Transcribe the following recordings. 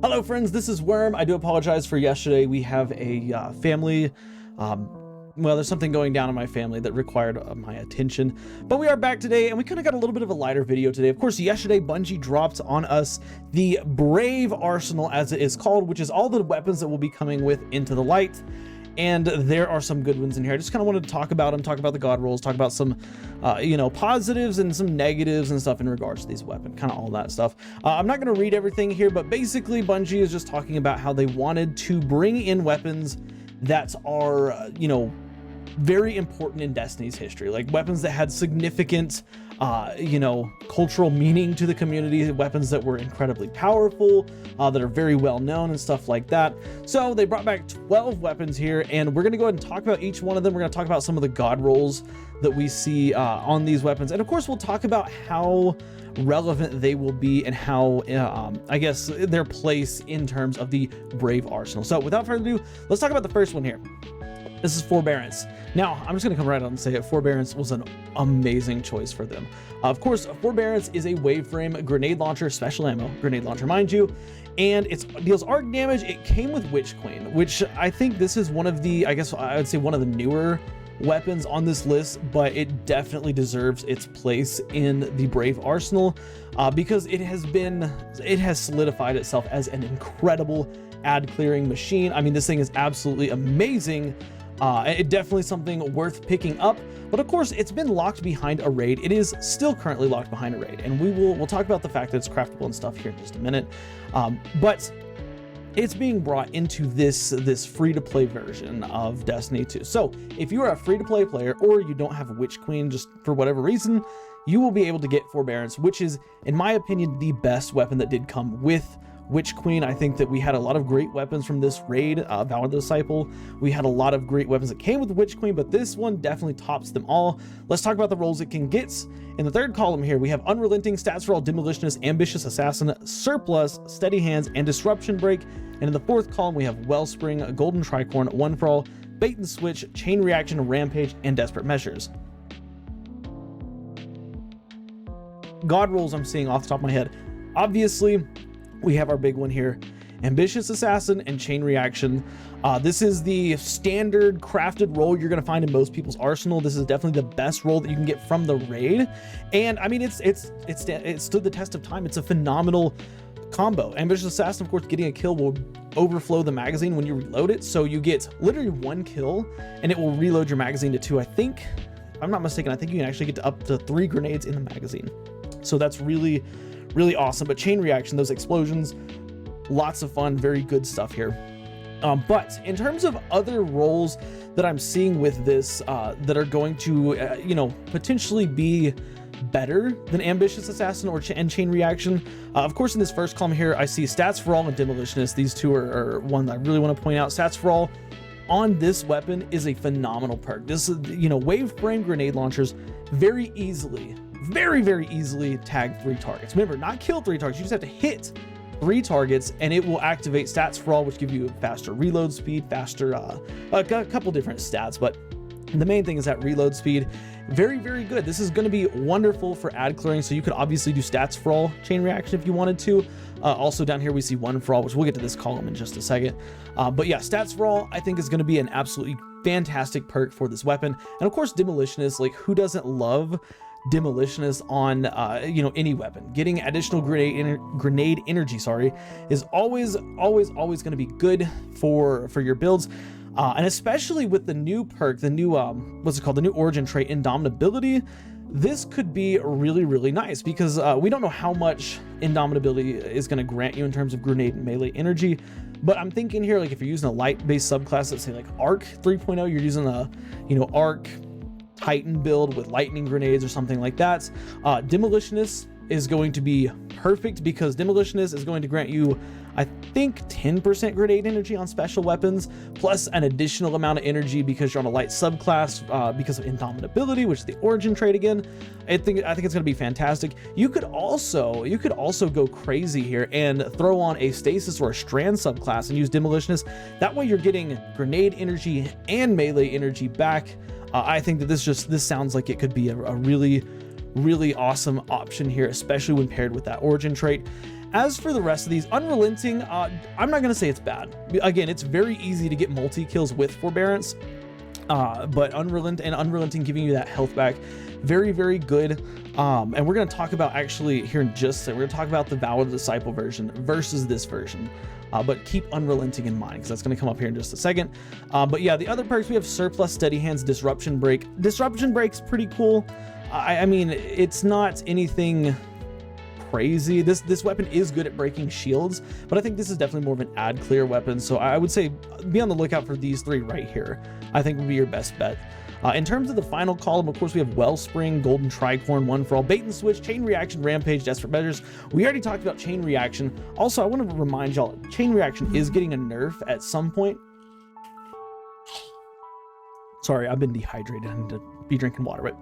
Hello friends, this is Worm. I do apologize for yesterday. We have a family, well, there's something going down in my family that required my attention, but we are back today and we kind of got a little bit of a lighter video today. Of course, yesterday Bungie dropped on us the Brave Arsenal, as it is called, which is all the weapons that will be coming with Into the Light. And there are some good ones in here. I just kind of wanted to talk about them, talk about the god rolls, talk about some, positives and some negatives and stuff in regards to these weapons, kind of all that stuff. I'm not going to read everything here, but basically Bungie is just talking about how they wanted to bring in weapons that are, very important in Destiny's history, like weapons that had significant, cultural meaning to the community, weapons that were incredibly powerful, that are very well known and stuff like that. So they brought back 12 weapons here, and we're going to go ahead and talk about each one of them. We're going to talk about some of the god rolls that we see on these weapons, and of course we'll talk about how relevant they will be and how I guess their place in terms of the Brave Arsenal. So without further ado, let's talk about the first one here. This is Forbearance. Now, I'm just going to come right out and say it. Forbearance was an amazing choice for them. Of course, Forbearance is a waveframe grenade launcher, special ammo grenade launcher, mind you, and it deals arc damage. It came with Witch Queen, which I think this is one of the, I guess I would say one of the newer weapons on this list, but it definitely deserves its place in the Brave Arsenal because it has solidified itself as an incredible ad clearing machine. I mean, this thing is absolutely amazing. It definitely something worth picking up, but of course it's been locked behind a raid. It is still currently locked behind a raid, and we'll talk about the fact that it's craftable and stuff here in just a minute. But it's being brought into this free-to-play version of Destiny 2. So if you are a free-to-play player or you don't have Witch Queen just for whatever reason, you will be able to get Forbearance, which is, in my opinion, the best weapon that did come with Witch Queen. I think that we had a lot of great weapons from this raid, Valor the Disciple. We had a lot of great weapons that came with Witch Queen, but this one definitely tops them all. Let's talk about the roles it can get. In the third column here, we have Unrelenting, Stats for All, Demolitionist, Ambitious Assassin, Surplus, Steady Hands, and Disruption Break. And in the fourth column, we have Wellspring, Golden Tricorn, One for All, Bait and Switch, Chain Reaction, Rampage, and Desperate Measures. God rolls I'm seeing off the top of my head. Obviously, we have our big one here, Ambitious Assassin and Chain Reaction. This is the standard crafted role you're going to find in most people's arsenal. This is definitely the best role that you can get from the raid, and I mean it stood the test of time. It's a phenomenal combo. Ambitious Assassin, of course, getting a kill will overflow the magazine when you reload it, so you get literally one kill and it will reload your magazine to 2. I think, if I'm not mistaken, I think you can actually get to up to 3 grenades in the magazine, so that's really awesome. But Chain Reaction, those explosions, lots of fun, very good stuff here. But in terms of other roles that I'm seeing with this that are going to potentially be better than Ambitious Assassin and Chain Reaction, of course in this first column here I see Stats for All and Demolitionist. These two are one that I really want to point out. Stats for All on this weapon is a phenomenal perk. This is, wave frame grenade launchers very easily tag 3 targets. Remember, not kill 3 targets, you just have to hit 3 targets and it will activate Stats for All, which give you faster reload speed, faster a couple different stats, but the main thing is that reload speed. Very good. This is going to be wonderful for ad clearing, so you could obviously do Stats for All Chain Reaction if you wanted to. Also down here we see One for All, which we'll get to this column in just a second, but yeah, Stats for All I think is going to be an absolutely fantastic perk for this weapon. And of course Demolitionist, like who doesn't love Demolitionist on any weapon? Getting additional grenade energy is always going to be good for your builds, and especially with the new perk, the new the new origin trait, Indomitability. This could be really nice because we don't know how much Indomitability is going to grant you in terms of grenade and melee energy, but I'm thinking here, like if you're using a light based subclass, let's say like Arc 3.0, you're using a Arc Titan build with lightning grenades or something like that, Demolitionist is going to be perfect because Demolitionist is going to grant you, I think, 10% grenade energy on special weapons, plus an additional amount of energy because you're on a light subclass because of Indomitability, which is the origin trait again. I think it's going to be fantastic. You could also go crazy here and throw on a stasis or a strand subclass and use Demolitionist. That way you're getting grenade energy and melee energy back. I think that this sounds like it could be a really awesome option here, especially when paired with that origin trait. As for the rest of these, Unrelenting, I'm not gonna say it's bad. Again, it's very easy to get multi-kills with Forbearance, but Unrelenting giving you that health back, very, very good. And we're gonna talk about actually here in just a second, we're gonna talk about the Vow of the Disciple version versus this version. But keep Unrelenting in mind, because that's going to come up here in just a second. But yeah, the other perks, we have Surplus, Steady Hands, Disruption Break. Disruption Break's pretty cool. I mean, it's not anything crazy. This weapon is good at breaking shields, but I think this is definitely more of an ad clear weapon. So I would say be on the lookout for these three right here. I think would be your best bet. In terms of the final column, of course, we have Wellspring, Golden Tricorn, One for All, Bait and Switch, Chain Reaction, Rampage, Desperate Measures. We already talked about Chain Reaction. Also, I want to remind y'all, Chain Reaction is getting a nerf at some point. Sorry, I've been dehydrated. I need to be drinking water, but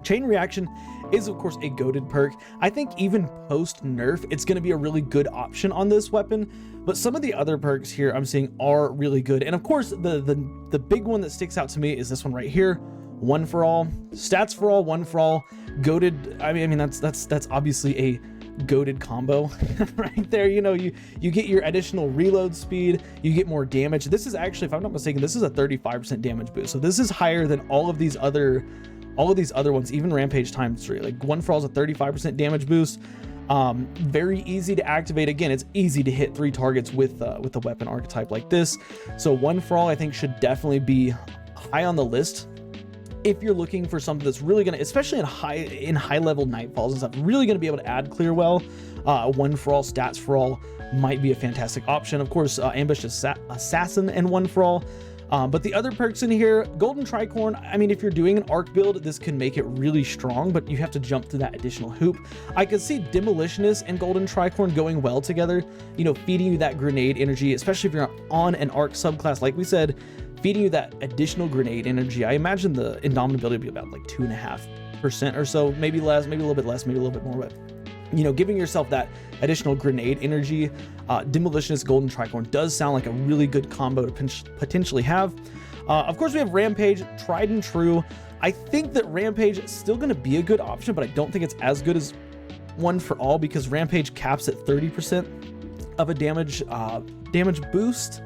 Chain Reaction is, of course, a goated perk. I think even post-nerf, it's going to be a really good option on this weapon, but some of the other perks here I'm seeing are really good. And of course, the big one that sticks out to me is this one right here, One for All. Stats for all, One for All, goated. I mean, that's obviously a goated combo right there. You know, you get your additional reload speed, you get more damage. This is actually, if I'm not mistaken, this is a 35% damage boost. So this is higher than all of these other ones, even Rampage ×3. Like One for All is a 35% damage boost. Very easy to activate. Again, it's easy to hit 3 targets with a weapon archetype like this. So One for All, I think, should definitely be high on the list if you're looking for something that's really gonna, especially in high level Nightfalls and stuff, really gonna be able to add clear well. One for All, Stats for All might be a fantastic option. Of course, Ambush Assassin and One for All. But the other perks in here, Golden Tricorn, I mean, if you're doing an arc build, this can make it really strong, but you have to jump through that additional hoop. I could see Demolitionist and Golden Tricorn going well together, you know, feeding you that grenade energy, especially if you're on an arc subclass, like we said, feeding you that additional grenade energy. I imagine the Indomitability would be about like 2.5% or so, maybe less, maybe a little bit less, maybe a little bit more, but you know, giving yourself that additional grenade energy, Demolitionist, Golden Tricorn does sound like a really good combo to potentially have. Of course, we have Rampage, tried and true. I think that Rampage is still going to be a good option, but I don't think it's as good as One for All, because Rampage caps at 30% of a damage boost.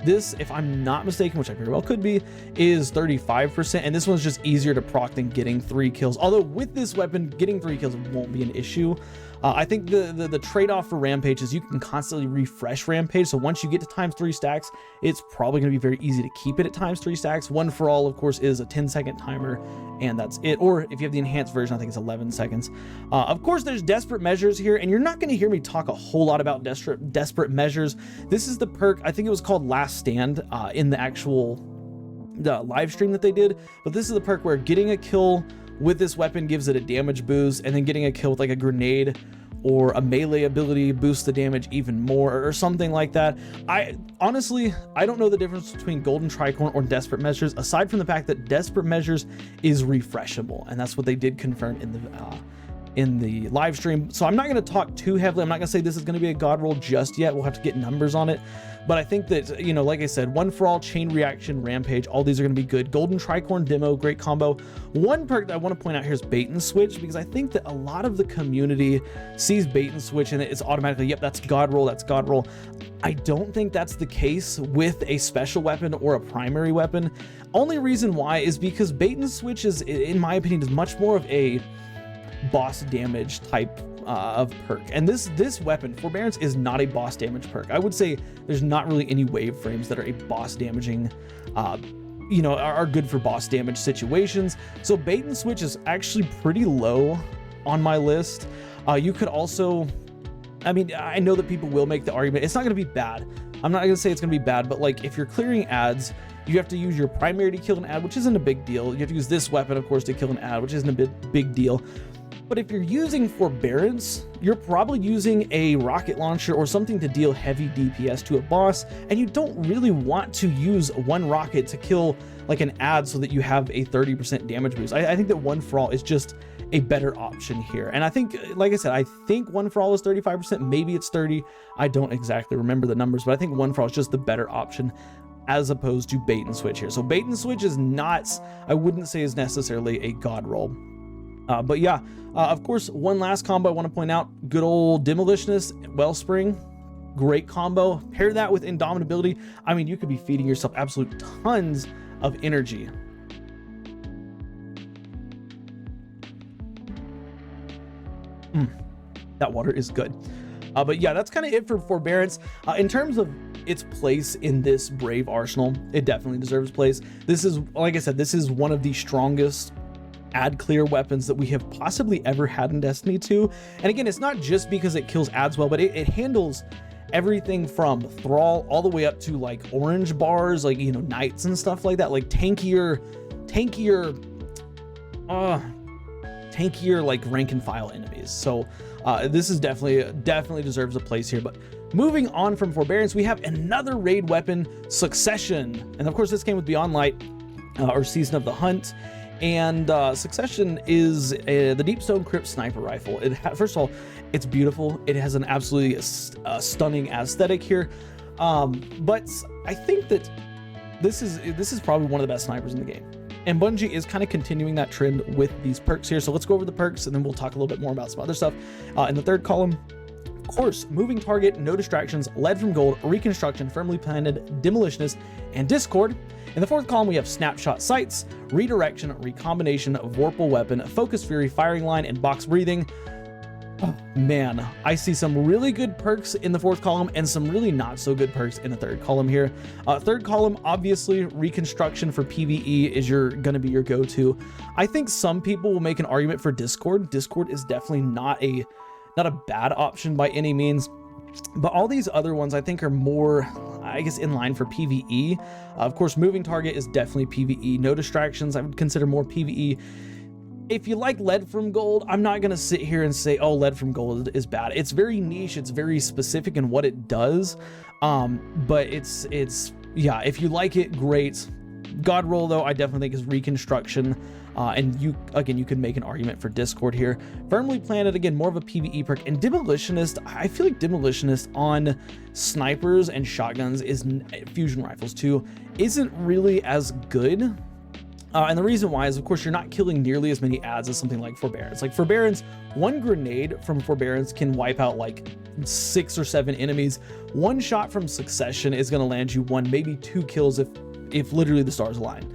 This, if I'm not mistaken, which I very well could be, is 35%, and this one's just easier to proc than getting 3 kills. Although with this weapon, getting 3 kills won't be an issue. I think the trade-off for Rampage is you can constantly refresh Rampage, so once you get to ×3 stacks, it's probably going to be very easy to keep it at ×3 stacks. One for All, of course, is a 10-second timer, and that's it. Or if you have the enhanced version, I think it's 11 seconds. Of course, there's Desperate Measures here, and you're not going to hear me talk a whole lot about Desperate Measures. This is the perk, I think it was called Last Stand in the live stream that they did, but this is the perk where getting a kill with this weapon gives it a damage boost, and then getting a kill with like a grenade or a melee ability boosts the damage even more, or something like that. I honestly don't know the difference between Golden Tricorn or Desperate Measures, aside from the fact that Desperate Measures is refreshable, and that's what they did confirm in the live stream. So I'm not going to talk too heavily. I'm not going to say this is going to be a god roll just yet. We'll have to get numbers on it. But I think that, you know, like I said, One for All, Chain Reaction, Rampage, all these are going to be good. Golden Tricorn Demo, great combo. One perk that I want to point out here is Bait and Switch, because I think that a lot of the community sees Bait and Switch and it's automatically, yep, that's god roll, that's god roll. I don't think that's the case with a special weapon or a primary weapon. Only reason why is because Bait and Switch is, in my opinion, is much more of a boss damage type of perk, and this weapon, Forbearance, is not a boss damage perk. I would say there's not really any wave frames that are a boss damaging, you know, are good for boss damage situations. So Bait and Switch is actually pretty low on my list. You could also, I mean, I know that people will make the argument it's not going to be bad. I'm not going to say it's going to be bad, but like if you're clearing ads, you have to use your primary to kill an ad, which isn't a big deal. You have to use this weapon, of course, to kill an ad, which isn't a big deal. But if you're using Forbearance, you're probably using a rocket launcher or something to deal heavy DPS to a boss, and you don't really want to use one rocket to kill like an ad so that you have a 30% damage boost. I think that One for All is just a better option here. And I think, like I said, I think One for All is 35%, maybe it's 30. I don't exactly remember the numbers, but I think One for All is just the better option as opposed to Bait and Switch here. So Bait and Switch is not, I wouldn't say is necessarily a god roll. But yeah, of course, one last combo I want to point out, good old Demolitionist, Wellspring, great combo. Pair that with Indomitability. I mean, you could be feeding yourself absolute tons of energy. That water is good. But yeah, that's kind of it for Forbearance. In terms of its place in this Brave arsenal, it definitely deserves place. This is, like I said, this is one of the strongest ad clear weapons that we have possibly ever had in Destiny 2. And again, it's not just because it kills ads well, but it handles everything from Thrall all the way up to like orange bars, like, you know, knights and stuff like that, like tankier like rank and file enemies. So this is definitely deserves a place here. But moving on from Forbearance, we have another raid weapon, Succession, and of course this came with Beyond Light or Season of the Hunt. And Succession is the Deepstone Crypt Sniper Rifle. First of all, it's beautiful. It has an absolutely stunning aesthetic here. But I think that this is probably one of the best snipers in the game. And Bungie is kind of continuing that trend with these perks here. So let's go over the perks and then we'll talk a little bit more about some other stuff. In the third column, of course, moving target, no distractions, lead from gold, reconstruction, firmly planted, demolitionist, and discord. In the fourth column, we have snapshot sights, redirection, recombination, vorpal weapon, focus fury, firing line, and box breathing. Oh, man, I see some really good perks in the fourth column and some really not so good perks in the third column here. Third column, obviously, reconstruction for PvE is gonna be your go-to. I think some people will make an argument for discord. Discord is definitely not a bad option by any means. But all these other ones I think are more, I guess, in line for PvE. Of course, moving target is definitely PvE. No distractions, I would consider more PvE. If you like lead from gold, I'm not going to sit here and say, oh, lead from gold is bad. It's very niche. It's very specific in what it does. But it's yeah, if you like it, great. God roll, though, I definitely think is reconstruction. And you could make an argument for discord here. Firmly planted, again, more of a PvE perk. And demolitionist, I feel like demolitionist on snipers and shotguns fusion rifles too, isn't really as good. And the reason why is, of course, you're not killing nearly as many ads as something like Forbearance. Like Forbearance, one grenade from Forbearance can wipe out like 6 or 7 enemies. One shot from Succession is going to land you 1, maybe 2 kills if literally the stars align.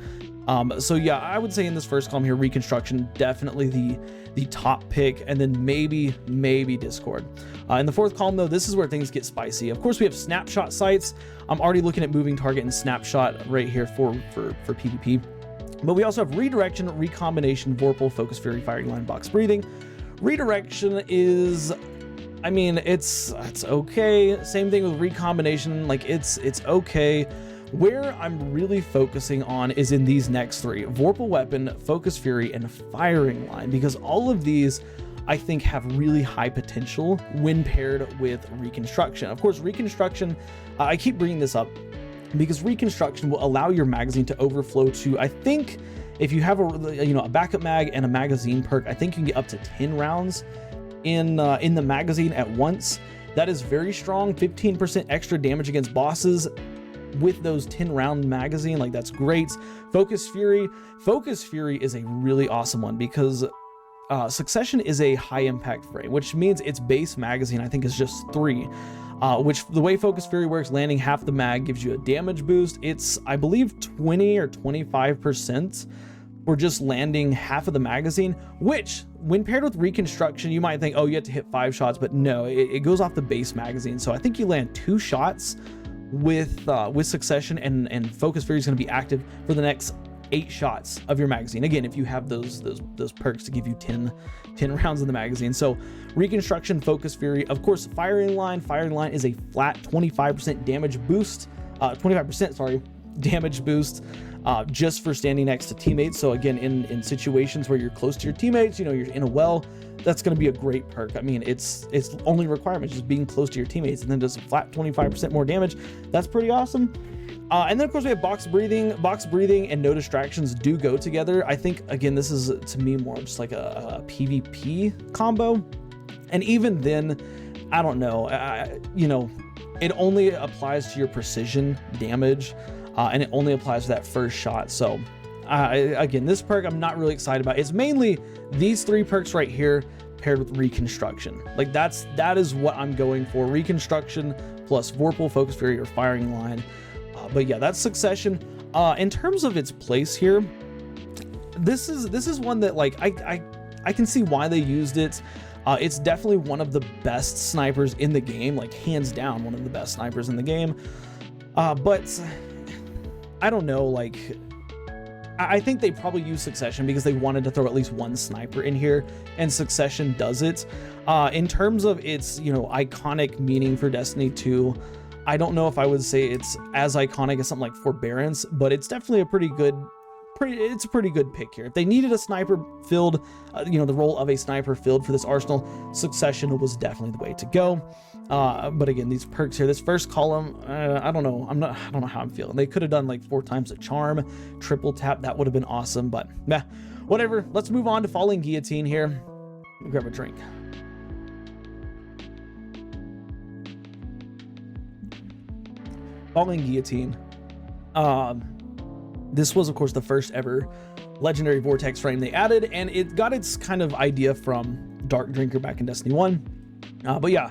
So yeah, I would say in this first column here, reconstruction, definitely the top pick, and then maybe discord. In the fourth column though, this is where things get spicy. Of course, we have snapshot sights. I'm already looking at moving target and snapshot right here for PvP. But we also have redirection, recombination, vorpal, focus fury, firing line, box breathing. Redirection is, I mean, it's okay. Same thing with recombination, like it's okay. Where I'm really focusing on is in these next 3: vorpal weapon, focus fury, and firing line, because all of these I think have really high potential when paired with reconstruction. Of course, reconstruction, I keep bringing this up because reconstruction will allow your magazine to overflow to, I think, if you have a backup mag and a magazine perk, I think you can get up to 10 rounds in the magazine at once. That is very strong. 15% extra damage against bosses with those 10 round magazine, like that's great. Focus fury is a really awesome one because Succession is a high impact frame, which means its base magazine I think is just 3. Which the way Focus Fury works, landing half the mag gives you a damage boost. It's, I believe, 20 or 25% for just landing half of the magazine, which when paired with reconstruction, you might think, oh, you have to hit 5 shots, but no, it goes off the base magazine. So I think you land 2 shots with Succession, and Focus Fury is going to be active for the next 8 shots of your magazine. Again, if you have those perks to give you 10 rounds in the magazine. So reconstruction, focus fury, of course, firing line is a flat 25% damage boost, 25% damage boost, just for standing next to teammates. So again, in situations where you're close to your teammates, you're in a well, that's going to be a great perk. I mean, it's only requirement just being close to your teammates, and then just a flat 25% more damage. That's pretty awesome. And then of course we have box breathing. Box breathing and no distractions do go together. I think, again, this is to me more just like a PvP combo. And even then, I don't know, it only applies to your precision damage, and it only applies to that first shot. So Again, this perk I'm not really excited about. It's mainly these 3 perks right here paired with Reconstruction. Like that is what I'm going for. Reconstruction plus Vorpal, Focus Fury, or Firing Line. But yeah, that's Succession. In terms of its place here, this is one that, like, I can see why they used it. It's definitely one of the best snipers in the game, like hands down one of the best snipers in the game. But I don't know, like, I think they probably used Succession because they wanted to throw at least one sniper in here, and Succession does it. In terms of its, you know, iconic meaning for Destiny 2, I don't know if I would say it's as iconic as something like Forbearance, but it's definitely a pretty good pick here. If they needed a sniper filled, you know, the role of a sniper filled for this arsenal, Succession was definitely the way to go. But again, these perks here, this first column, I don't know how I'm feeling. They could have done like 4 times a charm, triple tap. That would have been awesome, but yeah, whatever. Let's move on to Falling Guillotine here. Grab a drink. Falling Guillotine. This was, of course, the first ever legendary vortex frame they added, and it got its kind of idea from Dark Drinker back in Destiny 1. But yeah,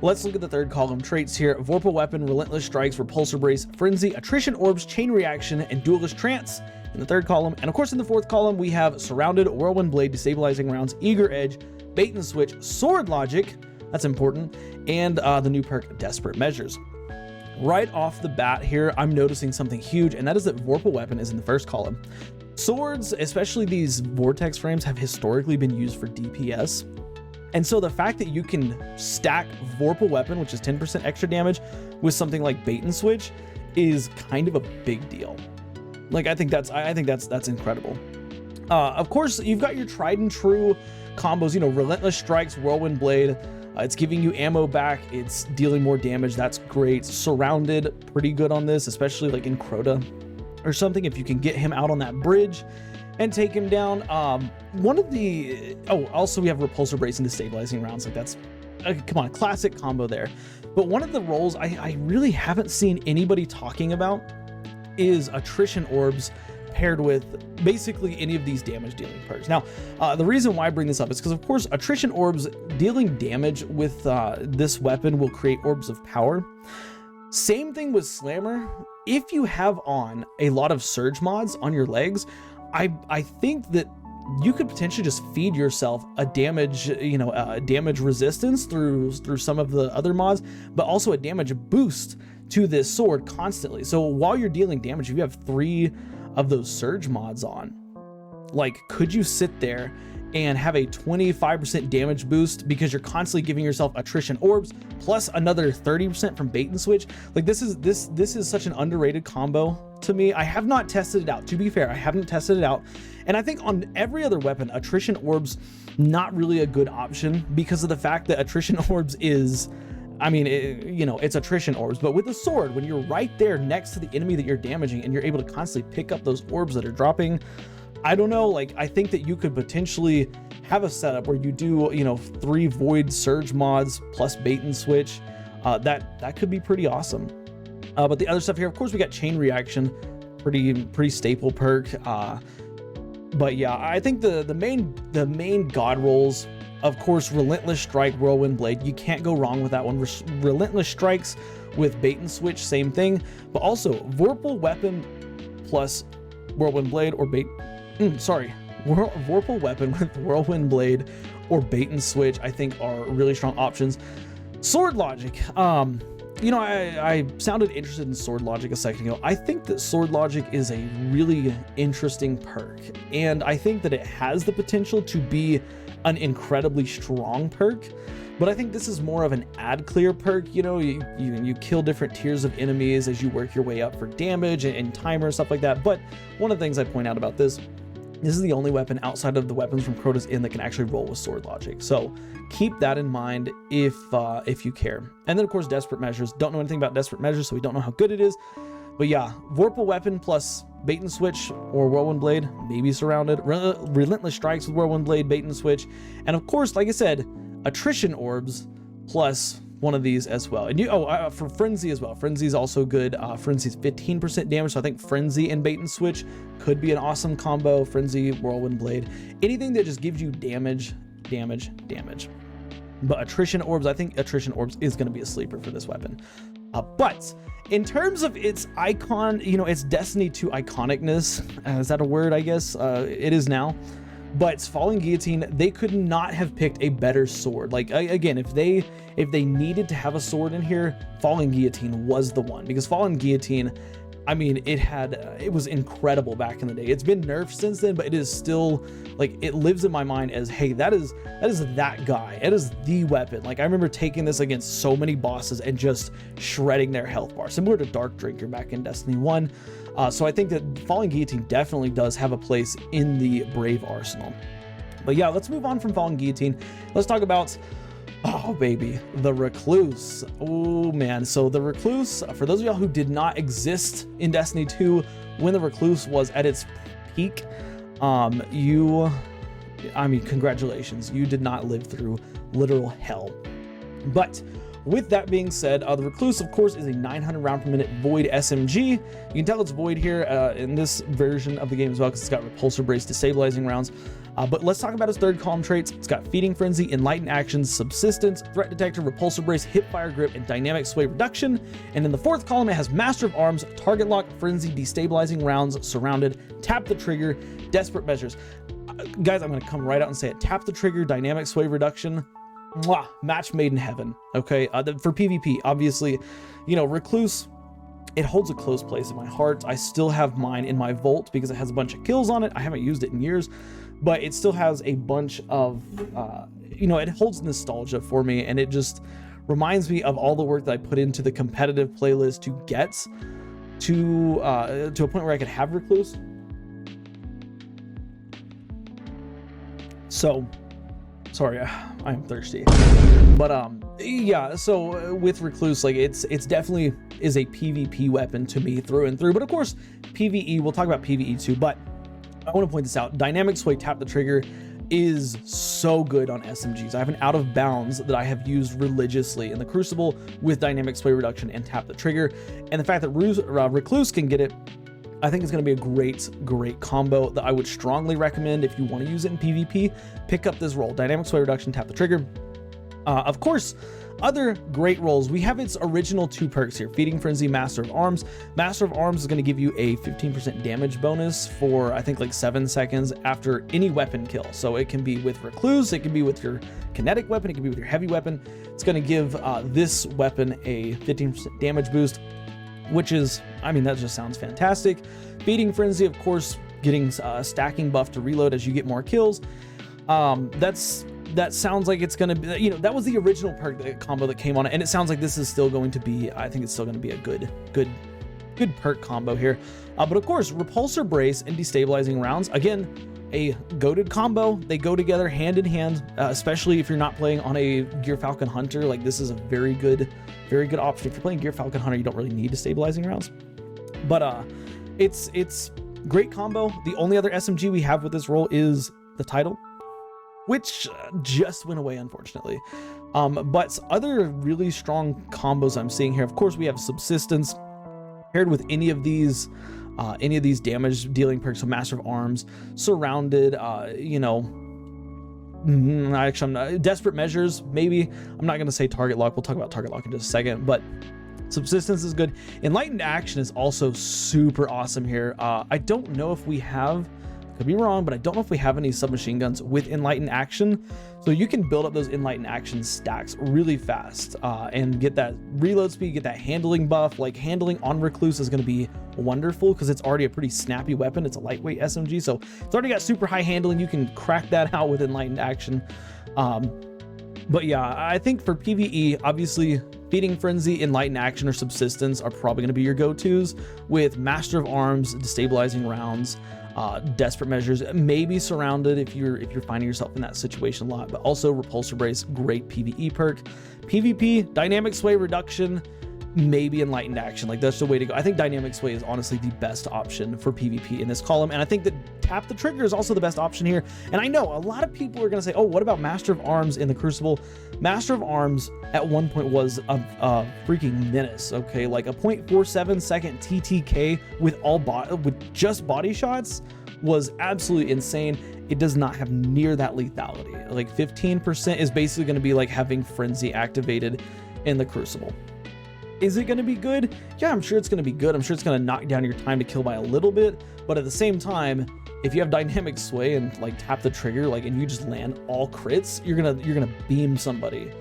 let's look at the third column traits here. Vorpal Weapon, Relentless Strikes, Repulsor Brace, Frenzy, Attrition Orbs, Chain Reaction, and Duelist Trance in the third column. And of course, in the fourth column, we have Surrounded, Whirlwind Blade, Destabilizing Rounds, Eager Edge, Bait and Switch, Sword Logic, that's important, and the new perk, Desperate Measures. Right off the bat here, I'm noticing something huge, and that is that Vorpal Weapon is in the first column. Swords, especially these vortex frames, have historically been used for DPS. And so the fact that you can stack Vorpal Weapon, which is 10% extra damage, with something like Bait and Switch is kind of a big deal. Like, I think that's incredible. Of course, you've got your tried and true combos, you know, Relentless Strikes, Whirlwind Blade. It's giving you ammo back. It's dealing more damage. That's great. Surrounded, pretty good on this, especially like in Crota or something. If you can get him out on that bridge and take him down. Also we have Repulsor Brace and Destabilizing Rounds. Like that's, come on, classic combo there. But one of the roles I really haven't seen anybody talking about is Attrition Orbs paired with basically any of these damage dealing perks. Now, the reason why I bring this up is because, of course, Attrition Orbs dealing damage with this weapon will create Orbs of Power. Same thing with Slammer. If you have on a lot of Surge mods on your legs, I think that you could potentially just feed yourself a damage, you know, damage resistance through some of the other mods, but also a damage boost to this sword constantly. So while you're dealing damage, if you have 3 of those Surge mods on, like, could you sit there and have a 25% damage boost because you're constantly giving yourself Attrition Orbs plus another 30% from Bait and Switch? Like, this is such an underrated combo to me. I have not tested it out. To be fair, I haven't tested it out. And I think on every other weapon, Attrition Orbs, not really a good option because of the fact that Attrition Orbs is, I mean, you know, it's Attrition Orbs, but with a sword, when you're right there next to the enemy that you're damaging and you're able to constantly pick up those orbs that are dropping, I don't know, like, I think that you could potentially have a setup where you do, you know, 3 Void Surge mods plus Bait and Switch. That could be pretty awesome. But the other stuff here, of course, we got Chain Reaction, pretty staple perk. But yeah, I think the main god rolls, of course, Relentless Strike, Whirlwind Blade. You can't go wrong with that one. Relentless Strikes with Bait and Switch, same thing. But also Vorpal Weapon plus Whirlwind Blade or Vorpal Weapon with Whirlwind Blade or Bait and Switch, I think, are really strong options. Sword Logic. You know, I sounded interested in Sword Logic a second ago. I think that Sword Logic is a really interesting perk, and I think that it has the potential to be an incredibly strong perk, but I think this is more of an ad clear perk. You know, you kill different tiers of enemies as you work your way up for damage and timer and stuff like that. But one of the things I point out about this is the only weapon outside of the weapons from Crota's Inn that can actually roll with Sword Logic. So keep that in mind if you care. And then, of course, Desperate Measures. Don't know anything about Desperate Measures, so we don't know how good it is. But yeah, Vorpal Weapon plus Bait and Switch or Whirlwind Blade, maybe Surrounded. Relentless Strikes with Whirlwind Blade, Bait and Switch. And of course, like I said, Attrition Orbs plus one of these as well. And for Frenzy as well. Frenzy is also good. Frenzy's 15% damage, so I think Frenzy and Bait and Switch could be an awesome combo. Frenzy, Whirlwind Blade, anything that just gives you damage. But Attrition Orbs, I think Attrition Orbs is going to be a sleeper for this weapon. But in terms of its icon, its Destiny 2 iconicness, is that a word? I guess it is now. But Falling Guillotine, they could not have picked a better sword. Like, again, if they needed to have a sword in here, Falling Guillotine was the one, because Falling Guillotine, I mean, it was incredible back in the day. It's been nerfed since then, but it is still, like, it lives in my mind as, hey, that is that guy. It is the weapon. Like, I remember taking this against so many bosses and just shredding their health bar, similar to Dark Drinker back in Destiny 1. So I think that Falling Guillotine definitely does have a place in the Brave arsenal. But yeah, let's move on from Falling Guillotine. Let's talk about, oh baby, the Recluse. Oh man, so the Recluse, for those of y'all who did not exist in Destiny 2 when the Recluse was at its peak, congratulations, you did not live through literal hell. But with that being said, the Recluse, of course, is a 900 round per minute void SMG. You can tell it's void here in this version of the game as well, because it's got repulsor brace, destabilizing rounds. But let's talk about its third column traits. It's got Feeding Frenzy, Enlightened Actions, Subsistence, Threat Detector, Repulsor Brace, Hip Fire Grip, and Dynamic Sway Reduction. And in the fourth column, it has Master of Arms, Target Lock, Frenzy, Destabilizing Rounds, Surrounded, Tap the Trigger, Desperate Measures. Guys, I'm going to come right out and say it. Tap the Trigger, Dynamic Sway Reduction. Mwah, match made in heaven. Okay, for PvP, obviously, Recluse, it holds a close place in my heart. I still have mine in my vault because it has a bunch of kills on it. I haven't used it in years, but it still has a bunch of, it holds nostalgia for me, and it just reminds me of all the work that I put into the competitive playlist to get to a point where I could have Recluse. So, sorry, I'm thirsty. But yeah, so with Recluse, like it's definitely is a PvP weapon to me through and through. But of course, PvE, we'll talk about PvE too, but I want to point this out. Dynamic Sway, Tap the Trigger is so good on SMGs. I have an out of bounds that I have used religiously in the Crucible with Dynamic Sway Reduction and Tap the Trigger. And the fact that Recluse can get it, I think it's going to be a great combo that I would strongly recommend if you want to use it in PvP. Pick up this roll, Dynamic Sway Reduction, Tap the Trigger. Of course, other great rolls. We have its original 2 perks here, Feeding Frenzy, Master of Arms. Master of Arms is going to give you a 15% damage bonus for, I think, like 7 seconds after any weapon kill. So it can be with Recluse, it can be with your kinetic weapon, it can be with your heavy weapon. It's going to give this weapon a 15% damage boost, which is, I mean, that just sounds fantastic. Feeding Frenzy, of course, getting stacking buff to reload as you get more kills. That sounds like it's going to be, that was the original perk combo that came on it, and it sounds like this is still going to be, I think it's still going to be a good perk combo here. But of course, Repulsor Brace and Destabilizing Rounds, again, a goated combo. They go together hand in hand, especially if you're not playing on a Gear Falcon Hunter. Like, this is a very good option. If you're playing Gear Falcon Hunter, you don't really need Destabilizing Rounds. But it's great combo. The only other SMG we have with this roll is the title, which just went away, unfortunately. But other really strong combos I'm seeing here, of course, we have Subsistence paired with any of these damage dealing perks. So Master of Arms, Surrounded, Desperate Measures, maybe. I'm not going to say Target Lock. We'll talk about Target Lock in just a second, but Subsistence is good. Enlightened Action is also super awesome here. I don't know if we have, could be wrong, but I don't know if we have any submachine guns with Enlightened Action. So you can build up those Enlightened Action stacks really fast and get that reload speed, get that handling buff. Like, handling on Recluse is going to be wonderful because it's already a pretty snappy weapon. It's a lightweight SMG, so it's already got super high handling. You can crack that out with Enlightened Action. But yeah, I think for PvE, obviously, Feeding Frenzy, Enlightened Action, or Subsistence are probably going to be your go-tos, with Master of Arms, Destabilizing Rounds, Desperate Measures, maybe Surrounded if you're finding yourself in that situation a lot, but also Repulsor Brace, great PvE perk. PvP, Dynamic Sway Reduction, maybe Enlightened Action. Like, that's the way to go. I think Dynamic Sway is honestly the best option for PvP in this column, and I think that Tap the Trigger is also the best option here. And I know a lot of people are going to say, oh, what about Master of Arms in the Crucible? Master of Arms at one point was a freaking menace, okay? Like a 0.47 second TTK with just body shots was absolutely insane. It does not have near that lethality. Like 15% is basically going to be like having Frenzy activated in the Crucible. Is it going to be good? Yeah, I'm sure it's going to be good. I'm sure it's going to knock down your time to kill by a little bit, but at the same time, if you have Dynamic Sway and like tap the trigger, like, and you just land all crits, you're gonna beam somebody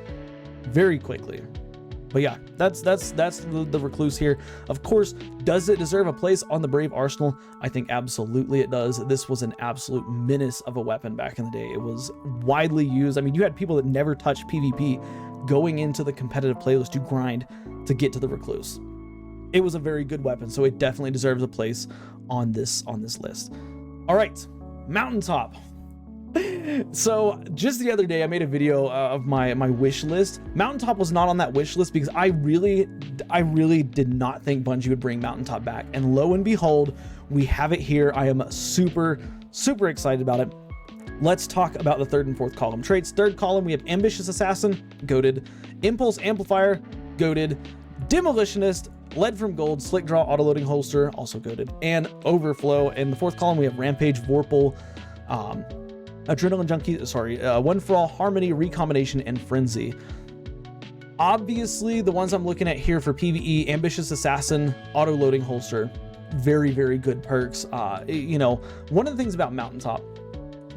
very quickly. But yeah, that's the Recluse here. Of course, does it deserve a place on the Brave Arsenal? I think absolutely it does. This was an absolute menace of a weapon back in the day. It was widely used. I mean, you had people that never touched PvP going into the competitive playlist to grind to get to the Recluse. It was a very good weapon, so it definitely deserves a place on this list. All right, Mountaintop. So just the other day, I made a video of my wish list. Mountaintop was not on that wish list because I really did not think Bungie would bring Mountaintop back. And lo and behold, we have it here. I am super excited about it. Let's talk about the third and fourth column traits. Third column, we have Ambitious Assassin, goated. Impulse Amplifier, goated. Demolitionist, Lead from Gold, Slick Draw, Autoloading Holster, also goated. And Overflow. In the fourth column, we have Rampage, Vorpal, Adrenaline Junkie, One for All, Harmony, Recombination, and Frenzy. Obviously, the ones I'm looking at here for PvE, Ambitious Assassin, Auto-Loading Holster, very good perks. You know, one of the things about Mountaintop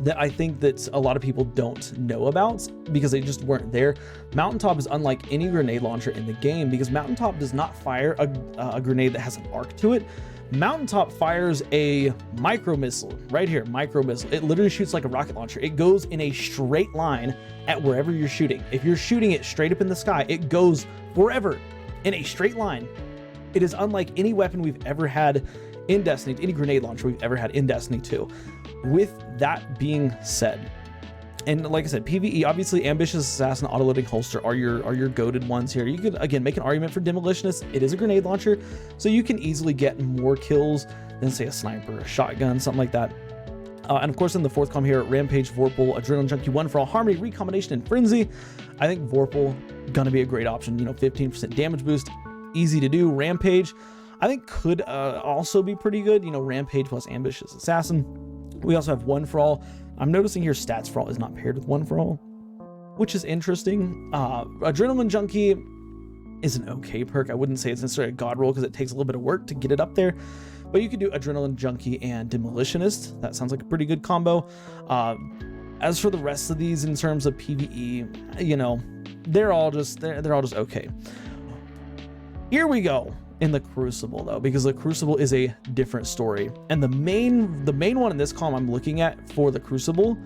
that I think that a lot of people don't know about because they just weren't there. Mountaintop is unlike any grenade launcher in the game because Mountaintop does not fire a grenade that has an arc to it. Mountaintop fires a micro missile right here, micro missile. It literally shoots like a rocket launcher. It goes in a straight line at wherever you're shooting. If you're shooting it straight up in the sky, it goes forever in a straight line. It is unlike any weapon we've ever had in Destiny, any grenade launcher we've ever had in Destiny 2. With that being said, and like I said, PvE, obviously Ambitious Assassin, Autoloading Holster are your goated ones here. You could, again, make an argument for Demolitionist. It is a grenade launcher, so you can easily get more kills than, say, a sniper, a shotgun, something like that. And of course, in the fourth column here, Rampage, Vorpal, Adrenaline Junkie, One for All, Harmony, Recombination, and Frenzy. I think Vorpal gonna be a great option. You know, 15% damage boost, easy to do. Rampage, I think could also be pretty good. You know, Rampage plus Ambitious Assassin. We also have One for All. I'm noticing here Stats for All is not paired with One for All, which is interesting. Adrenaline Junkie is an okay perk. I wouldn't say it's necessarily a god roll because it takes a little bit of work to get it up there. But you could do Adrenaline Junkie and Demolitionist. That sounds like a pretty good combo. As for the rest of these in terms of PvE, you know, they're all just okay. Here we go in the Crucible though, because the Crucible is a different story. And the main one in this column I'm looking at for the Crucible,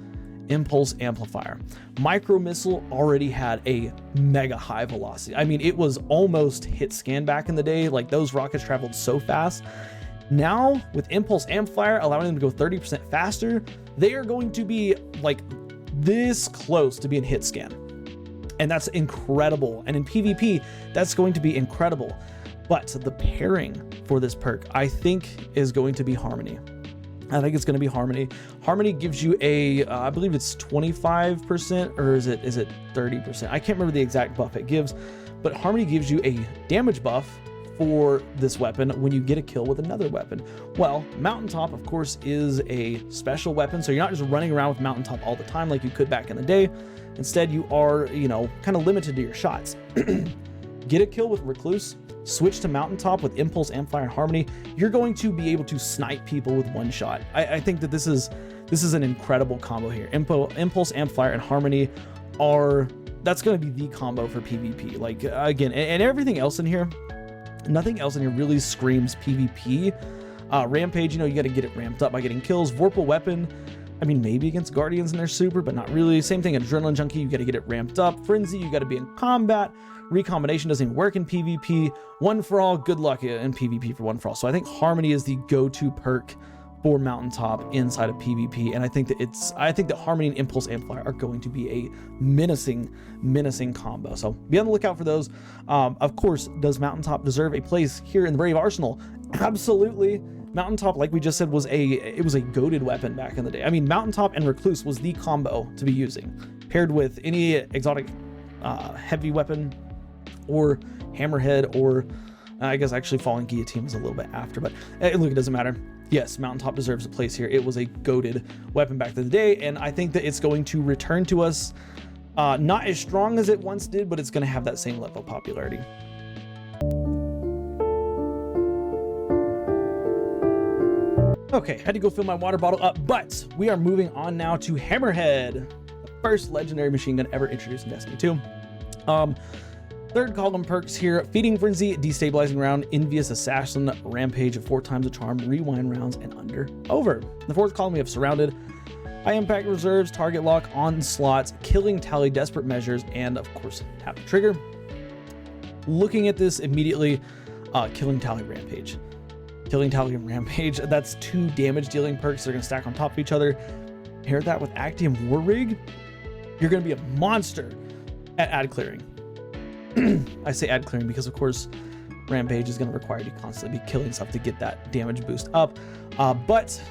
Impulse Amplifier. Micro Missile already had a mega high velocity. I mean, it was almost hit scan back in the day. Like, those rockets traveled so fast. Now with Impulse Amplifier allowing them to go 30% faster, they are going to be like this close to being hit scan. And that's incredible. And in PvP, that's going to be incredible. But the pairing for this perk, I think, is going to be Harmony. I think it's going to be Harmony. Harmony gives you a, I believe it's 25%, or is it 30%? I can't remember the exact buff it gives, but Harmony gives you a damage buff for this weapon when you get a kill with another weapon. Well, Mountaintop, of course, is a special weapon, so you're not just running around with Mountaintop all the time like you could back in the day. Instead, you are, you know, kind of limited to your shots. Get a kill with Recluse, switch to Mountaintop with Impulse Amplifier and Harmony. You're going to be able to snipe people with one shot. I think that this is an incredible combo here. Impulse Amplifier and Harmony that's going to be the combo for PvP. Like, again, and everything else in here, nothing else in here really screams PvP. Rampage, you know, you got to get it ramped up by getting kills. Vorpal Weapon, I mean, maybe against Guardians and their super, but not really. Same thing, Adrenaline Junkie, you got to get it ramped up. Frenzy, you got to be in combat. Recombination doesn't even work in PvP. One for All, good luck in PvP for One for All. So I think Harmony is the go-to perk for Mountaintop inside of PvP. And I think that Harmony and Impulse Amplifier are going to be a menacing combo. So be on the lookout for those. Of course, does Mountaintop deserve a place here in the Brave Arsenal? Absolutely. Mountaintop, like we just said, was a goated weapon back in the day. I mean, Mountaintop and Recluse was the combo to be using, paired with any exotic heavy weapon, or Hammerhead, or I guess actually Falling Guillotine was a little bit after, but look, it doesn't matter. Yes, Mountaintop deserves a place here. It was a goated weapon back in the day, and I think that it's going to return to us, not as strong as it once did, but it's going to have that same level of popularity. Okay, had to go fill my water bottle up, but we are moving on now to Hammerhead, the first legendary machine gun ever introduced in Destiny 2. Third column perks here: Feeding Frenzy, Destabilizing Round, Envious Assassin, Rampage, 4 times the charm, Rewind rounds, and under over. In the fourth column, we have Surrounded, High Impact Reserves, Target Lock, Onslaughts, Killing Tally, Desperate Measures, and of course, Tap the Trigger. Looking at this immediately, Killing Tally, Rampage. Killing Tally and Rampage, that's 2 damage dealing perks. They're going to stack on top of each other. Pair that with Actium War Rig, you're going to be a monster at ad clearing. I say ad clearing because, of course, Rampage is going to require you to constantly be killing stuff to get that damage boost up. But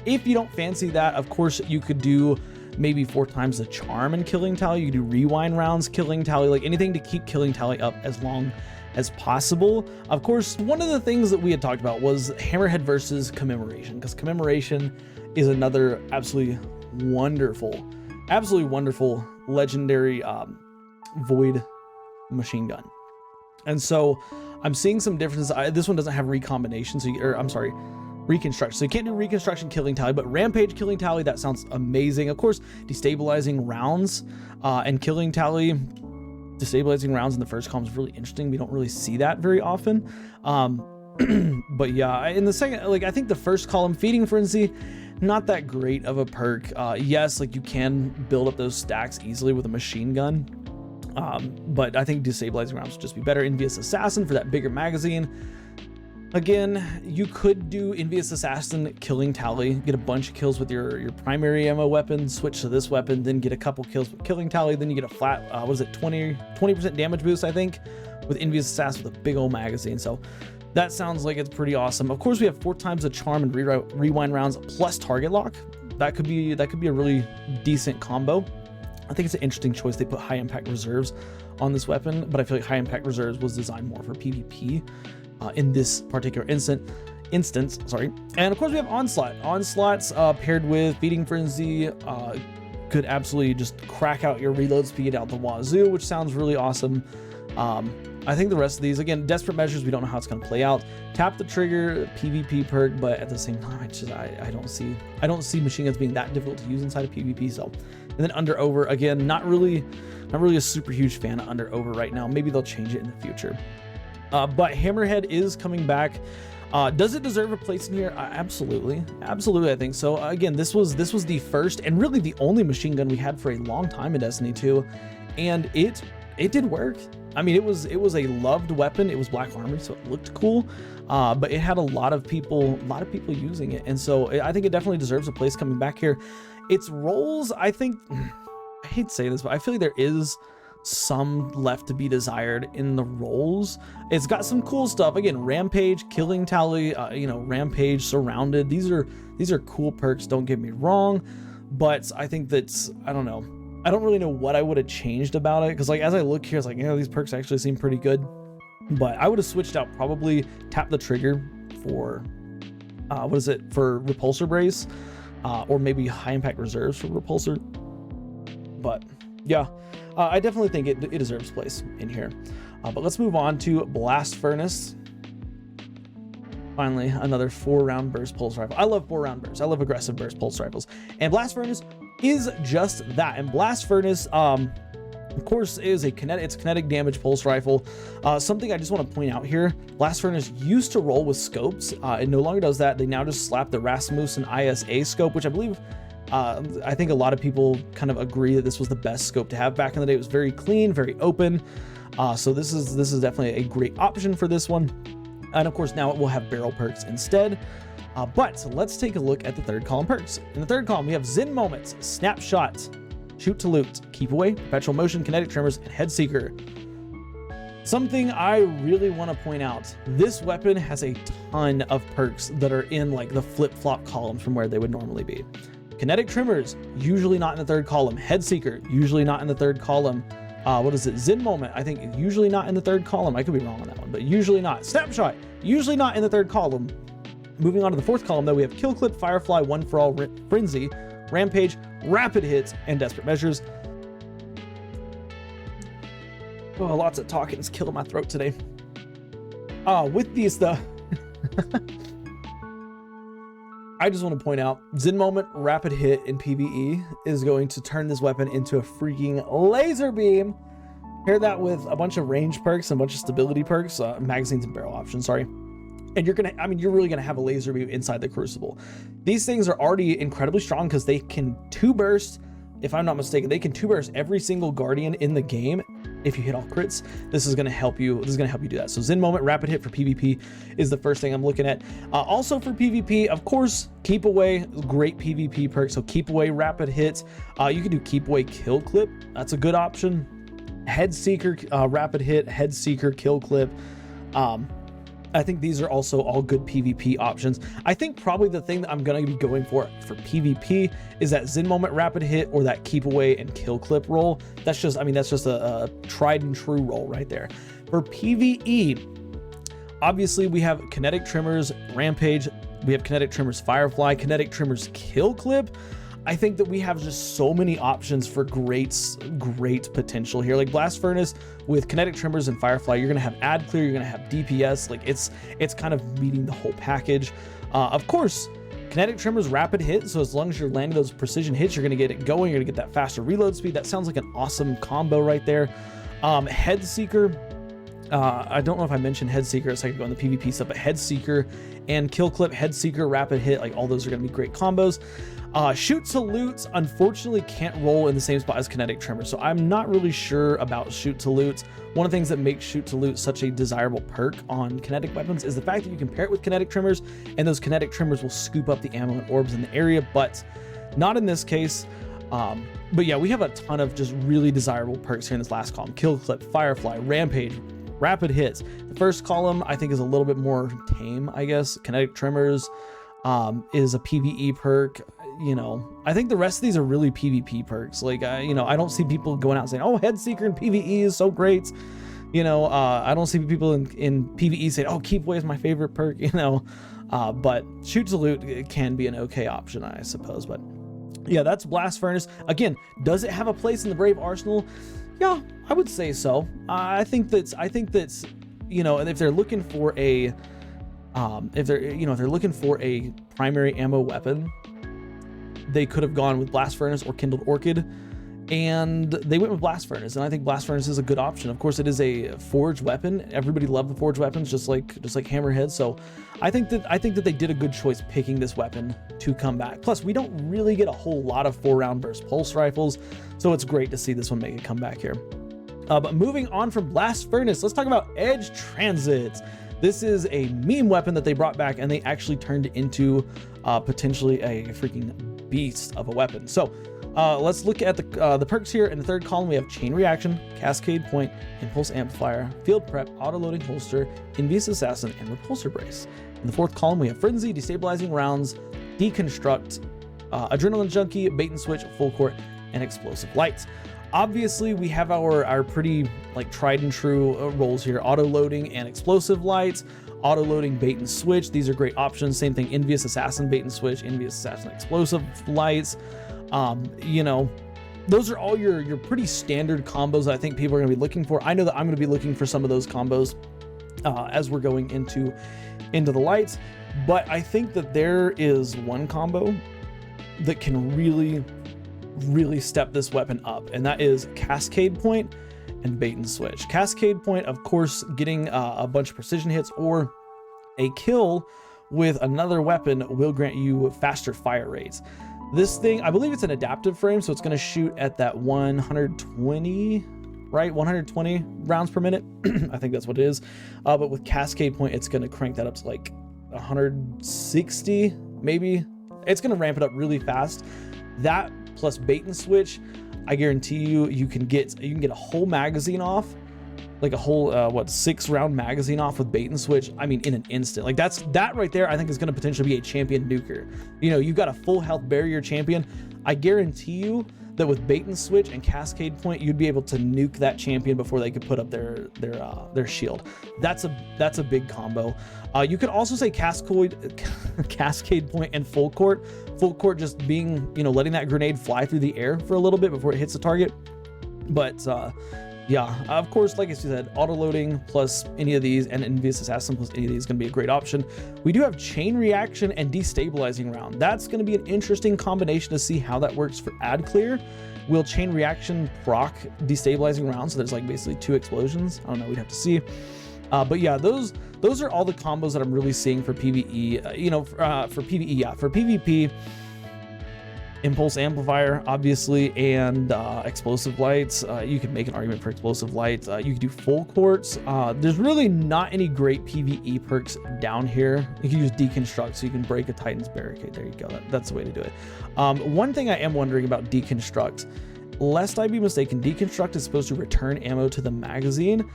if you don't fancy that, of course, you could do maybe 4 times the charm in Killing Tally. You could do Rewind rounds, Killing Tally, like anything to keep Killing Tally up as long as possible. Of course, one of the things that we had talked about was Hammerhead versus Commemoration, because Commemoration is another absolutely wonderful legendary void machine gun. And so I'm seeing some differences. This one doesn't have recombination, reconstruction, so you can't do reconstruction Killing Tally, but Rampage Killing Tally, that sounds amazing. Of course, Destabilizing Rounds and Killing Tally. Destabilizing rounds in the first column is really interesting. We don't really see that very often. But yeah, in the second, like, I think the first column, Feeding Frenzy, not that great of a perk. Yes, like, you can build up those stacks easily with a machine gun. But I think Destabilizing Rounds would just be better. Envious Assassin for that bigger magazine. Again, you could do Envious Assassin, Killing Tally, get a bunch of kills with your primary ammo weapon, switch to this weapon, then get a couple kills with Killing Tally, then you get a flat, 20% damage boost, I think, with Envious Assassin with a big old magazine. So that sounds like it's pretty awesome. Of course, we have 4 times the charm and rewind rounds plus target lock. That could be a really decent combo. I think it's an interesting choice. They put High Impact Reserves on this weapon, but I feel like High Impact Reserves was designed more for PvP in this particular instance. And of course, we have Onslaughts paired with Feeding Frenzy. Could absolutely just crack out your reload speed out the wazoo, which sounds really awesome. I think the rest of these, again, Desperate Measures, we don't know how it's going to play out. Tap the Trigger, PvP perk, but at the same time, I don't see machine guns being that difficult to use inside of PvP. So, and then Under Over, again, not really a super huge fan of Under Over right now. Maybe they'll change it in the future. But Hammerhead is coming back. Does it deserve a place in here? Absolutely, I think so. Again, this was the first and really the only machine gun we had for a long time in Destiny 2, and it did work. I mean, it was a loved weapon. It was Black Armory, so it looked cool, but it had a lot of people using it, and so I think it definitely deserves a place coming back here. Its roles, I think, I hate to say this, but I feel like there is some left to be desired in the roles. It's got some cool stuff. Again, Rampage, Killing Tally, Rampage, Surrounded. These are cool perks, don't get me wrong, but I think that's, I don't know. I don't really know what I would have changed about it, because like as I look here, it's like, these perks actually seem pretty good, but I would have switched out probably Tap the Trigger for for Repulsor Brace, or maybe High Impact Reserves for Repulsor. But yeah, I definitely think it deserves place in here. But let's move on to Blast Furnace. Finally, another 4-round burst pulse rifle. I love 4-round bursts. I love aggressive burst pulse rifles. And Blast Furnace is just that. And Blast Furnace, of course, is a kinetic damage pulse rifle. Something I just want to point out here: Blast Furnace used to roll with scopes. It no longer does that. They now just slap the Rasmussen ISA scope, which I believe, I think a lot of people kind of agree that this was the best scope to have back in the day. It was very clean, very open. So this is definitely a great option for this one. And of course, now it will have barrel perks instead. But let's take a look at the third column perks. In the third column, we have Zen Moments, Snapshot, Shoot to Loot, Keep Away, Perpetual Motion, Kinetic Tremors, and Head Seeker. Something I really want to point out, this weapon has a ton of perks that are in like the flip-flop columns from where they would normally be. Kinetic Tremors, usually not in the third column. Head Seeker, usually not in the third column. What is it? Zen Moment, I think usually not in the third column. I could be wrong on that one, but usually not. Snapshot, usually not in the third column. Moving on to the fourth column, though, we have Kill Clip, Firefly, One for All, Frenzy, Rampage, Rapid Hits, and Desperate Measures. Oh, lots of talking is killing my throat today. With these, though, I just want to point out, Zen Moment, Rapid Hit in PvE is going to turn this weapon into a freaking laser beam. Pair that with a bunch of range perks and a bunch of stability perks, magazines and barrel options, sorry. And you're really gonna have a laser beam inside the Crucible. These things are already incredibly strong because they can 2-burst, if I'm not mistaken, they can 2-burst every single Guardian in the game. If you hit all crits, this is gonna help you do that. So Zen Moment, Rapid Hit for PvP is the first thing I'm looking at. Also for PvP, of course, Keep Away, great PvP perk. So Keep Away, Rapid Hits. You can do Keep Away, Kill Clip. That's a good option. Head Seeker, Rapid Hit, Head Seeker, Kill Clip. I think these are also all good PvP options. I think probably the thing that I'm going to be going for PvP is that Zen Moment, Rapid Hit, or that Keep Away and Kill Clip roll. That's just a tried and true roll right there. For PvE, obviously we have Kinetic Tremors, Rampage, we have Kinetic Tremors, Firefly, Kinetic Tremors, Kill Clip. I think that we have just so many options for great potential here. Like Blast Furnace with Kinetic Tremors and Firefly, you're gonna have ad clear, you're gonna have DPS. Like it's kind of meeting the whole package. Of course, Kinetic Tremors, Rapid Hit. So as long as you're landing those precision hits, you're gonna get it going. You're gonna get that faster reload speed. That sounds like an awesome combo right there. Head Seeker. I don't know if I mentioned Head Seeker a second ago in the PvP stuff, but Head Seeker and Kill Clip, Head Seeker, Rapid Hit, like all those are gonna be great combos. Shoot to Loot, unfortunately, can't roll in the same spot as Kinetic Tremor, so I'm not really sure about Shoot to Loot. One of the things that makes Shoot to Loot such a desirable perk on kinetic weapons is the fact that you can pair it with Kinetic Tremors, and those Kinetic Tremors will scoop up the ammo and orbs in the area, but not in this case. But yeah, we have a ton of just really desirable perks here in this last column. Kill Clip, Firefly, Rampage, Rapid Hits. The first column, I think, is a little bit more tame, I guess. Kinetic Tremors is a PvE perk. You know, I think the rest of these are really PvP perks. Like, you know, I don't see people going out saying, oh, Head Seeker in PvE is so great. You know, I don't see people in PvE saying, oh, Keep Away is my favorite perk, you know. But Shoot to Loot can be an okay option, I suppose. But yeah, that's Blast Furnace. Again, does it have a place in the Brave Arsenal? Yeah, I would say so. I think that's, you know, if they're looking for a, if they're looking for a primary ammo weapon, they could have gone with Blast Furnace or Kindled Orchid, and they went with Blast Furnace, and I think Blast Furnace is a good option. Of course, it is a forged weapon. Everybody loved the forged weapons, just like Hammerhead. So I think that they did a good choice picking this weapon to come back. Plus, we don't really get a whole lot of 4-round burst pulse rifles, so it's great to see this one make a comeback here. But moving on from Blast Furnace, let's talk about Edge Transits. This is a meme weapon that they brought back, and they actually turned it into potentially a freaking beast of a weapon. So let's look at the perks here. In the third column, we have Chain Reaction, Cascade Point, Impulse Amplifier, Field Prep, Auto-Loading Holster, Envious Assassin, and Repulsor Brace. In the fourth column, we have Frenzy, Destabilizing Rounds, Deconstruct, Adrenaline Junkie, Bait and Switch, Full Court, and Explosive Lights. Obviously, we have our pretty like tried and true rolls here: Auto-Loading and Explosive Lights, Auto-Loading, Bait and Switch. These are great options. Same thing, Envious Assassin, Bait and Switch, Envious Assassin, Explosive Lights. You know, those are all your pretty standard combos that I think people are going to be looking for. I know that I'm going to be looking for some of those combos as we're going into the lights, but I think that there is one combo that can really step this weapon up, and that is Cascade Point and Bait and Switch. Cascade Point, of course, getting a bunch of precision hits or a kill with another weapon will grant you faster fire rates. This thing, I believe it's an adaptive frame, so it's going to shoot at that 120, right? 120 rounds per minute. I think that's what it is. But with Cascade Point, it's going to crank that up to like 160 maybe. It's going to ramp it up really fast. That plus bait and switch, I guarantee you can get a whole magazine off, like a whole 6-round magazine off with bait and switch. I mean, in an instant. Like that right there, I think is going to potentially be a champion nuker. You know, you've got a full health barrier champion. I guarantee you that with bait and switch and cascade point, you'd be able to nuke that champion before they could put up their shield. That's a big combo. You could also say cascade point and full court. Full court just being, you know, letting that grenade fly through the air for a little bit before it hits the target. But yeah, of course, like I said, auto loading plus any of these and envious assassin plus any of these is going to be a great option. We do have chain reaction and destabilizing round. That's going to be an interesting combination to see how that works for ad clear. Will chain reaction proc destabilizing round? So there's like basically 2 explosions. I don't know. We'd have to see. But yeah, those are all the combos that I'm really seeing for PvE. You know, for PvE, yeah, for PvP. Impulse amplifier, obviously, and explosive lights. You can make an argument for explosive lights. You can do full quartz. There's really not any great PvE perks down here. You can use deconstruct, so you can break a Titan's barricade. There you go. That's the way to do it. One thing I am wondering about deconstruct, lest I be mistaken, deconstruct is supposed to return ammo to the magazine.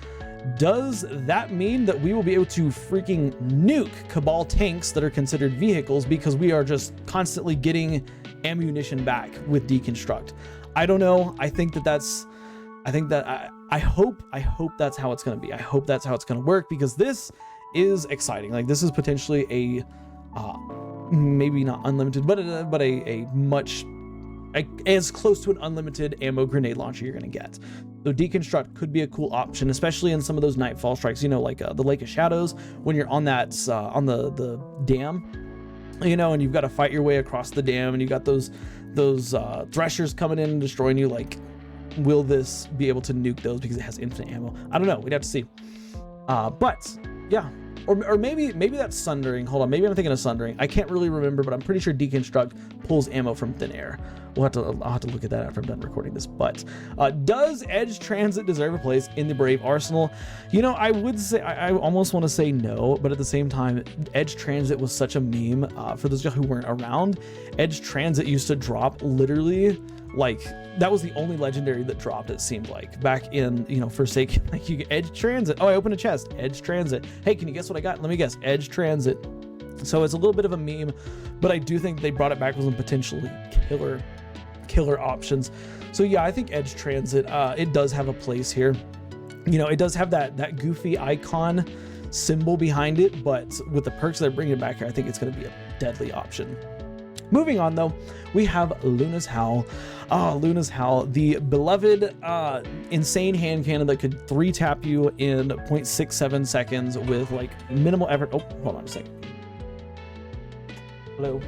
Does that mean that we will be able to freaking nuke Cabal tanks that are considered vehicles because we are just constantly getting ammunition back with deconstruct? I don't know. I think I hope that's how it's going to be. I hope that's how it's going to work, because this is exciting. Like, this is potentially a maybe not unlimited, but a much as close to an unlimited ammo grenade launcher you're going to get. So deconstruct could be a cool option, especially in some of those nightfall strikes, you know, like the Lake of Shadows, when you're on that on the dam, you know, and you've got to fight your way across the dam, and you got those threshers coming in and destroying you. Like, will this be able to nuke those because it has infinite ammo? I don't know. We'd have to see. But yeah, or maybe that's Sundering. Hold on, maybe I'm thinking of Sundering. I can't really remember, but I'm pretty sure deconstruct pulls ammo from thin air. I'll have to look at that after I'm done recording this. But does Edge Transit deserve a place in the Brave arsenal? You know, I would say, I almost want to say no, but at the same time, Edge Transit was such a meme. For those who weren't around, Edge Transit used to drop literally, like, that was the only legendary that dropped, it seemed like, back in, you know, Forsaken. Like, you get Edge Transit. Oh, I opened a chest. Edge Transit. Hey, can you guess what I got? Let me guess. Edge Transit. So it's a little bit of a meme, but I do think they brought it back with some potentially killer options. So yeah, I think Edge Transit, it does have a place here. You know, it does have that goofy icon symbol behind it, but with the perks they're bringing back here, I think it's going to be a deadly option. Moving on, though, we have Luna's Howl. Luna's Howl, the beloved insane hand cannon that could 3-tap you in 0.67 seconds with like minimal effort. Oh, hold on a second. Hello.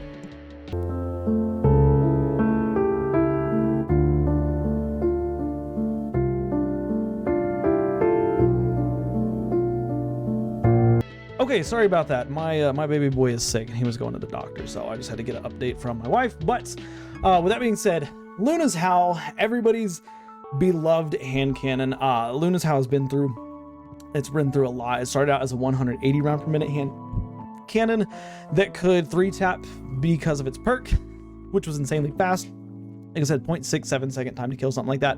Okay, sorry about that. My baby boy is sick and he was going to the doctor, so I just had to get an update from my wife. But with that being said, Luna's Howl, everybody's beloved hand cannon. Luna's Howl has been through a lot. It started out as a 180 round per minute hand cannon that could 3-tap because of its perk, which was insanely fast. Like I said, 0.67 second time to kill, something like that.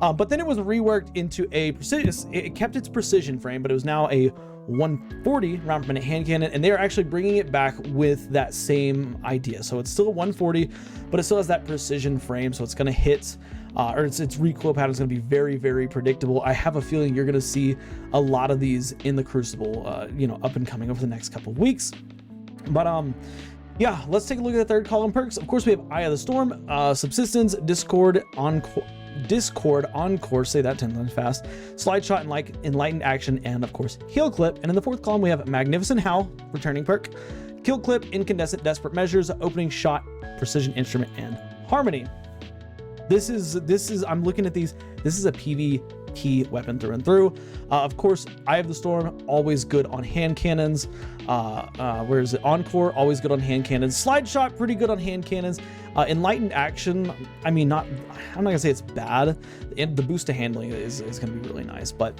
But then it was reworked into a precision. It kept its precision frame, but it was now a 140 round per minute hand cannon, and they're actually bringing it back with that same idea. So it's still a 140, but it still has that precision frame, so it's going to hit or its recoil pattern is going to be very, very predictable. I have a feeling you're going to see a lot of these in the Crucible, you know, up and coming over the next couple of weeks. But yeah, let's take a look at the third column perks. Of course, we have Eye of the Storm, Subsistence, Discord, Encore, say that 10 times fast, Slide Shot, and like Enlightened Action, and of course Heal Clip. And in the fourth column we have Magnificent Howl, returning perk, Kill Clip, Incandescent, Desperate Measures, Opening Shot, Precision Instrument, and Harmony. This is I'm looking at these, this is a PvP weapon through and through. Of course, Eye of the Storm, always good on hand cannons. Where is it? Encore, always good on hand cannons. Slide Shot, pretty good on hand cannons. Enlightened Action, I mean, I'm not gonna say it's bad. The boost to handling is gonna be really nice. But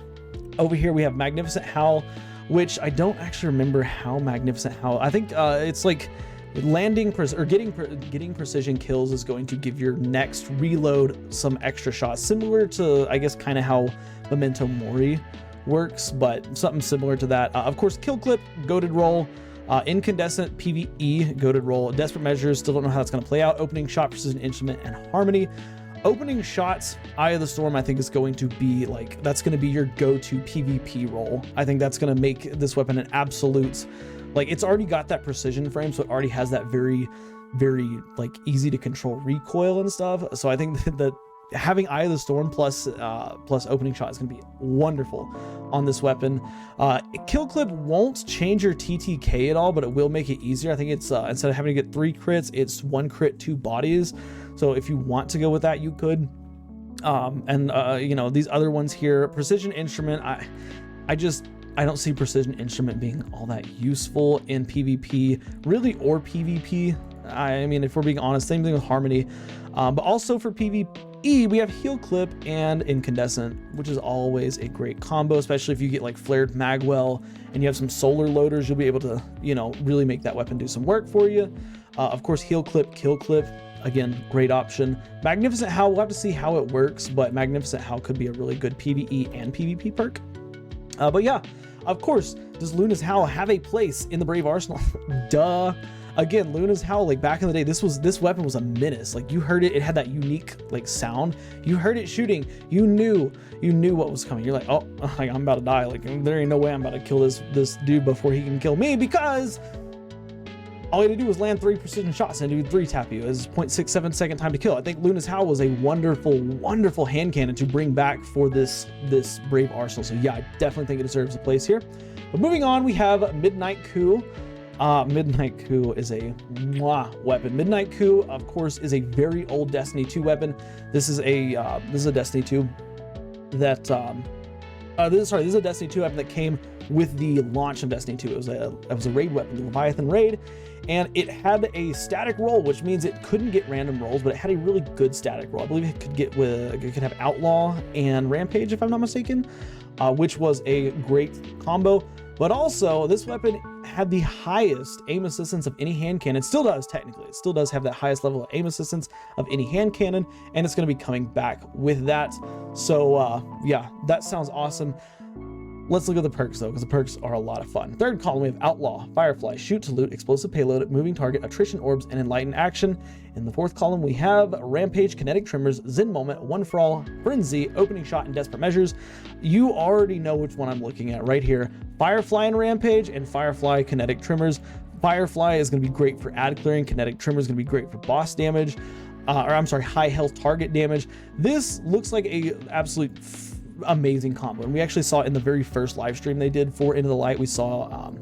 over here we have Magnificent Howl, which I don't actually remember how magnificent how. I think it's like landing getting precision kills is going to give your next reload some extra shots, similar to, I guess, kind of how Memento Mori works, but something similar to that. Of course, kill clip, goated roll, incandescent PvE, goated roll, desperate measures, still don't know how that's going to play out, opening shot, precision instrument, and harmony. Opening shots, Eye of the Storm, I think is going to be like, that's going to be your go-to PvP roll. I think that's going to make this weapon an absolute, like, it's already got that precision frame, so it already has that very, very like easy to control recoil and stuff. So I think that having Eye of the Storm plus opening shot is going to be wonderful on this weapon. Kill clip won't change your TTK at all, but it will make it easier. I think it's instead of having to get 3 crits, it's 1 crit, 2 bodies. So if you want to go with that, you could. You know, these other ones here, precision instrument, I don't see precision instrument being all that useful in PvP really, or PvP. I mean, if we're being honest, same thing with harmony. But also for PvE, we have heal clip and incandescent, which is always a great combo, especially if you get like flared magwell and you have some solar loaders, you'll be able to, you know, really make that weapon do some work for you. Of course, heal clip, kill clip, again, great option. Magnificent Howl, we'll have to see how it works, but Magnificent Howl could be a really good PvE and PvP perk. But yeah, of course, does Luna's Howl have a place in the Brave Arsenal? Duh. Again, Luna's Howl, like back in the day, this weapon was a menace. Like you heard it had that unique like sound. You heard it shooting. You knew what was coming. You're like, oh, like, I'm about to die. Like there ain't no way I'm about to kill this dude before he can kill me, because all you had to do was land 3 precision shots and do 3 tap you. It's 0.67 second time to kill. I think Luna's Howl was a wonderful, wonderful hand cannon to bring back for this Brave Arsenal. So yeah, I definitely think it deserves a place here. But moving on, we have Midnight Coup. Midnight Coup is a weapon. Midnight Coup, of course, is a very old Destiny 2 weapon. This is a Destiny 2 that this is a Destiny 2 weapon that came with the launch of Destiny 2. It was a raid weapon, the Leviathan raid, and it had a static roll, which means it couldn't get random rolls, but it had a really good static roll. I believe it could have Outlaw and Rampage, if I'm not mistaken, which was a great combo. But also, this weapon had the highest aim assistance of any hand cannon. It still does, technically. It still does have that highest level of aim assistance of any hand cannon, and it's going to be coming back with that. So, yeah, that sounds awesome. Let's look at the perks, though, because the perks are a lot of fun. Third column, we have Outlaw, Firefly, Shoot to Loot, Explosive Payload, Moving Target, Attrition Orbs, and Enlightened Action. In the fourth column, we have Rampage, Kinetic Tremors, Zen Moment, One for All, Frenzy, Opening Shot, and Desperate Measures. You already know which one I'm looking at right here. Firefly and Rampage, and Firefly, Kinetic Tremors. Firefly is going to be great for ad clearing. Kinetic Tremor is going to be great for boss damage. High health target damage. This looks like a absolute amazing combo, and we actually saw it in the very first live stream they did for Into the Light. We saw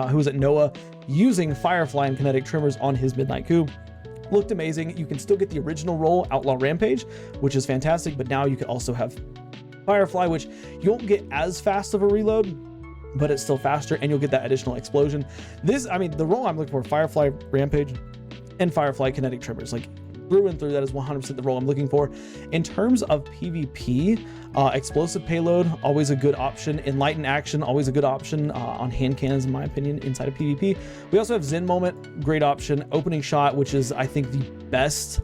who was it, Noah, using Firefly and Kinetic Tremors on his Midnight Coup. Looked amazing. You can still get the original roll, Outlaw Rampage, which is fantastic, but now you can also have Firefly, which you won't get as fast of a reload, but it's still faster, and you'll get that additional explosion. The roll I'm looking for, Firefly Rampage and Firefly Kinetic Tremors, like through and through, that is 100% the role I'm looking for. In terms of PvP, Explosive Payload, always a good option. Enlightened Action, always a good option on hand cannons, in my opinion, inside of PvP. We also have Zen Moment, great option. Opening Shot, which is, I think, the best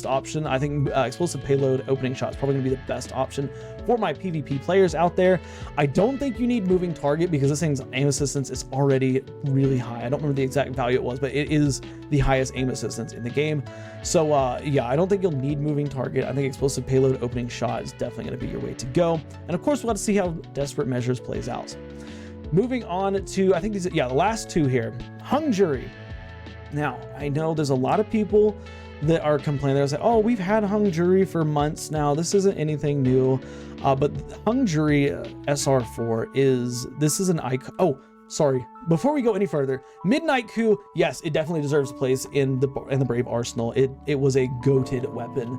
option. I think Explosive Payload, Opening Shot is probably going to be the best option for my PvP players out there. I don't think you need Moving Target, because this thing's aim assistance is already really high. I don't remember the exact value it was, but it is the highest aim assistance in the game. So yeah, I don't think you'll need Moving Target. I think Explosive Payload, Opening Shot is definitely going to be your way to go. And of course, we'll have to see how Desperate Measures plays out. Moving on to, I think these, the last two here. Hungery. Now, I know there's a lot of people that are complaining. They're like, oh, we've had Hungery for months now. This isn't anything new. But Hungery SR4 is an icon. Oh, sorry. Before we go any further, Midnight Coup, yes, it definitely deserves a place in the Brave Arsenal. It was a goated weapon.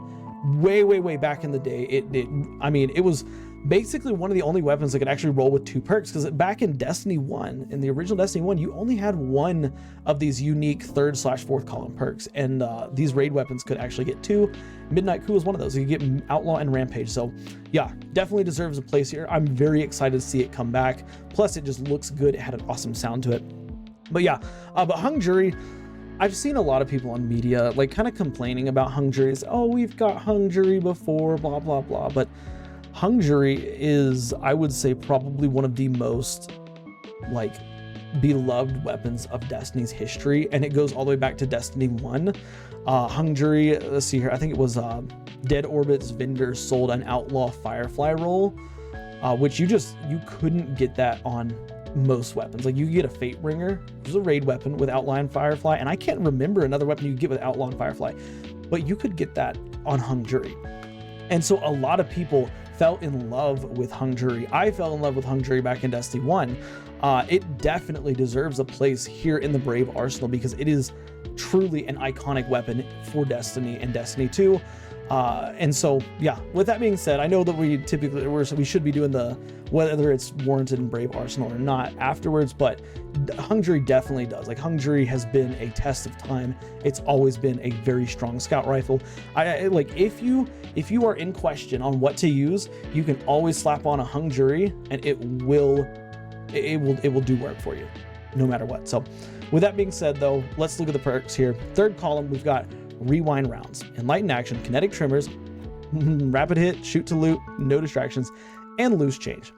Way back in the day. It was basically one of the only weapons that could actually roll with 2 perks, because back in Destiny 1, in the original Destiny 1, you only had one of these unique 3rd/4th column perks, and these raid weapons could actually get 2. Midnight Coup was one of those. You could get Outlaw and Rampage. So yeah, definitely deserves a place here. I'm very excited to see it come back. Plus it just looks good. It had an awesome sound to it. But yeah, but Hungery, I've seen a lot of people on media like kind of complaining about Hungery. Oh, we've got Hungery before, blah, blah, blah. But Hungery is, I would say, probably one of the most like beloved weapons of Destiny's history, and it goes all the way back to Destiny 1. Hungery, let's see here, I think it was Dead Orbit's vendor sold an Outlaw Firefly roll, which you couldn't get that on most weapons. Like you could get a Fatebringer, which is a raid weapon with Outlaw and Firefly, and I can't remember another weapon you could get with Outlaw and Firefly, but you could get that on Hungery. And so a lot of people fell in love with Hungery. I fell in love with Hungery back in Destiny 1. It definitely deserves a place here in the Brave arsenal because it is truly an iconic weapon for Destiny and Destiny 2. And so, yeah, with that being said, I know that we should be doing the whether it's warranted in Brave Arsenal or not afterwards, but Hungery definitely does. Like Hungery has been a test of time. It's always been a very strong scout rifle. I like if you are in question on what to use, you can always slap on a Hungery and it will do work for you no matter what. So with that being said though, let's look at the perks here. 3rd column, we've got Rewind Rounds, Enlightened Action, Kinetic Trimmers, Rapid Hit, Shoot to Loot, No Distractions, and Loose Change.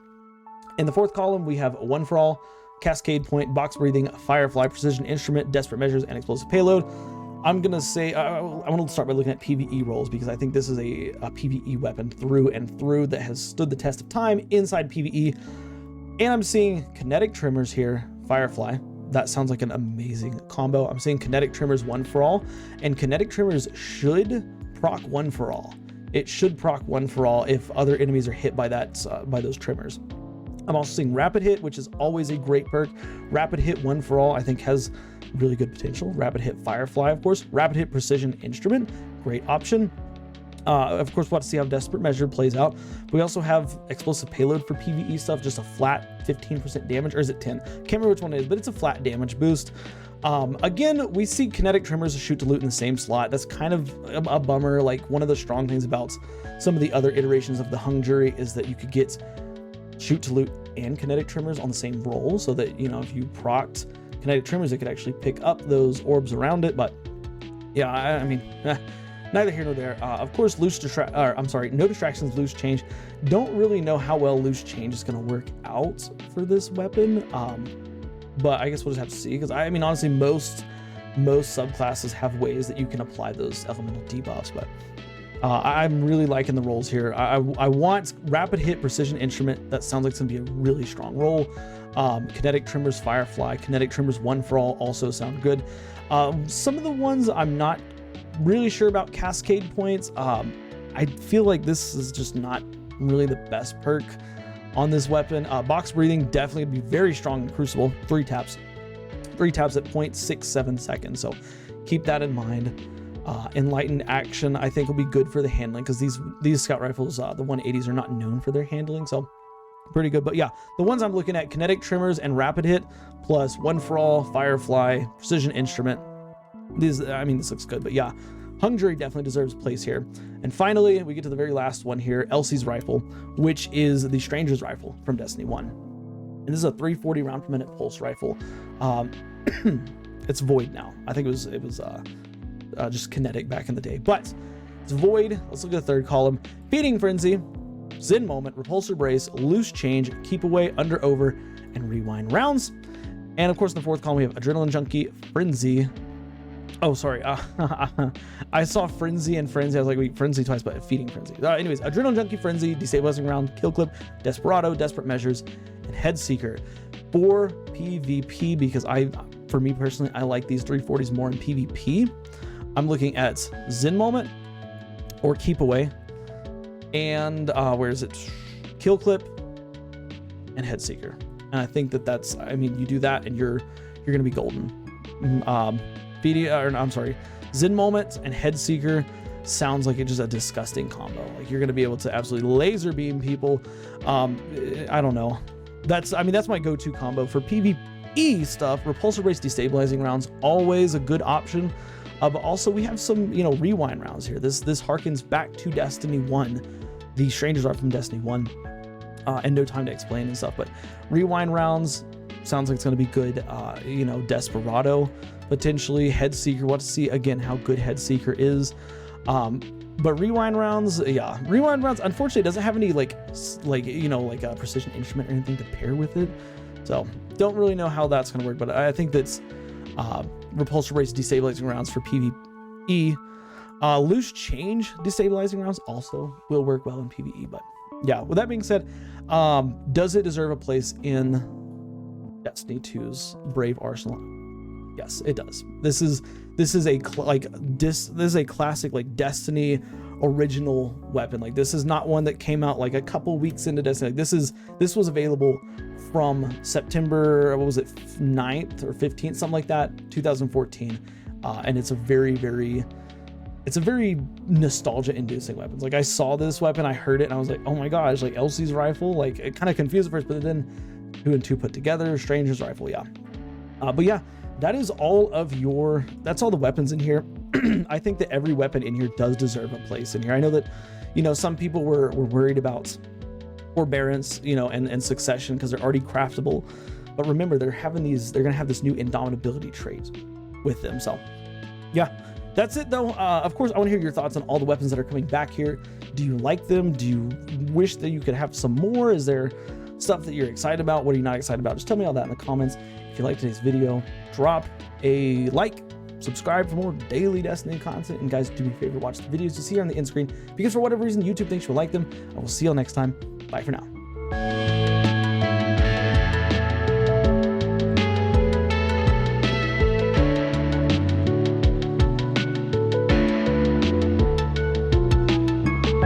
In the 4th column, we have One for All, Cascade Point, Box Breathing, Firefly, Precision Instrument, Desperate Measures, and Explosive Payload. I'm gonna say I want to start by looking at PvE rolls because I think this is a PvE weapon through and through that has stood the test of time inside PvE. And I'm seeing Kinetic Trimmers here, Firefly. That sounds like an amazing combo. I'm seeing Kinetic Trimmers One for All, and Kinetic Trimmers should proc One for All. It should proc One for All if other enemies are hit by by those trimmers. I'm also seeing Rapid Hit, which is always a great perk. Rapid Hit One for All, I think, has really good potential. Rapid Hit Firefly, of course. Rapid Hit Precision Instrument, great option. Of course, we'll have to see how Desperate Measure plays out. But we also have Explosive Payload for PvE stuff, just a flat 15% damage, or is it 10? Can't remember which one it is, but it's a flat damage boost. Again, we see Kinetic Trimmers Shoot to Loot in the same slot. That's kind of a bummer. Like one of the strong things about some of the other iterations of the Hungery is that you could get Shoot to Loot and Kinetic Trimmers on the same roll, so that, you know, if you procced Kinetic Trimmers, it could actually pick up those orbs around it. But yeah, I mean, neither here nor there. Of course, No Distractions, Loose Change. Don't really know how well Loose Change is going to work out for this weapon, but I guess we'll just have to see, because I mean, honestly, most subclasses have ways that you can apply those elemental debuffs, but I'm really liking the rolls here. I want Rapid Hit Precision Instrument. That sounds like it's going to be a really strong roll. Kinetic Trimmers Firefly, Kinetic Trimmers One for All also sound good. Some of the ones I'm not really sure about. Cascade Points. I feel like this is just not really the best perk on this weapon. Box Breathing definitely be very strong in Crucible. 3 taps at 0.67 seconds. So keep that in mind. Enlightened Action I think will be good for the handling, because these scout rifles, the 180s, are not known for their handling, so pretty good. But yeah, the ones I'm looking at, Kinetic Trimmers and Rapid Hit, plus One for All, Firefly, Precision Instrument. This looks good. But yeah, Hungery definitely deserves a place here. And finally, we get to the very last one here, Elsie's Rifle, which is the Stranger's Rifle from Destiny 1. And this is a 340 round per minute pulse rifle. It's void now. I think it was just kinetic back in the day, but it's void. Let's look at the 3rd column. Feeding Frenzy, Zen Moment, Repulsor Brace, Loose Change, Keep Away, Under Over, and Rewind Rounds. And of course, in the 4th column, we have Adrenaline Junkie, Frenzy. Oh, sorry. I saw Frenzy and Frenzy. I was like, wait, Frenzy twice, but Feeding Frenzy. Anyways, Adrenaline Junkie, Frenzy, Destabilizing Round, Kill Clip, Desperado, Desperate Measures, and Head Seeker for PvP, because for me personally, I like these 340s more in PvP. I'm looking at Zen Moment or Keep Away, and where is it? Kill Clip and Head Seeker. And I think that's, I mean, you do that and you're gonna be golden. Zen Moment and Head Seeker. sounds like it's just a disgusting combo. Like you're going to be able to absolutely laser beam people. I don't know. That's my go-to combo for PvE stuff. Repulsor Brace destabilizing rounds, always a good option. But also we have some, rewind rounds here. This harkens back to Destiny 1. The strangers are from Destiny 1. And No Time to Explain and stuff. But rewind rounds sounds like it's going to be good. Desperado, potentially. Headseeker, we'll have to see again how good Headseeker is. But rewind rounds, unfortunately it doesn't have any like a precision instrument or anything to pair with it. So don't really know how that's going to work, but I think that's repulsor brace destabilizing rounds for PvE. Loose change destabilizing rounds also will work well in PvE. But yeah, with that being said, does it deserve a place in Destiny 2's Brave Arsenal? Yes, it does. This is a classic like Destiny original weapon. Like this is not one that came out like a couple weeks into Destiny. Like this was available from September, what was it, 9th or 15th, something like that, 2014. And it's a very nostalgia inducing weapon. Like I saw this weapon, I heard it, and I was like, oh my gosh, like Elsie's rifle. Like it kind of confused at first, but then 2 and 2 put together, Stranger's rifle, yeah. But yeah, that is that's all the weapons in here. I think that every weapon in here does deserve a place in here. I know that, some people were worried about Forbearance, and Succession because they're already craftable. But remember, they're going to have this new indomitability trait with them. So yeah, that's it though. Of course, I want to hear your thoughts on all the weapons that are coming back here. Do you like them? Do you wish that you could have some more? Is there stuff that you're excited about? What are you not excited about? Just tell me all that in the comments. If you like today's video, drop a like, subscribe for more daily Destiny content, and guys, do me a favor, watch the videos you see here on the end screen, because for whatever reason YouTube thinks you'll like them. I will see you all next time. Bye for now.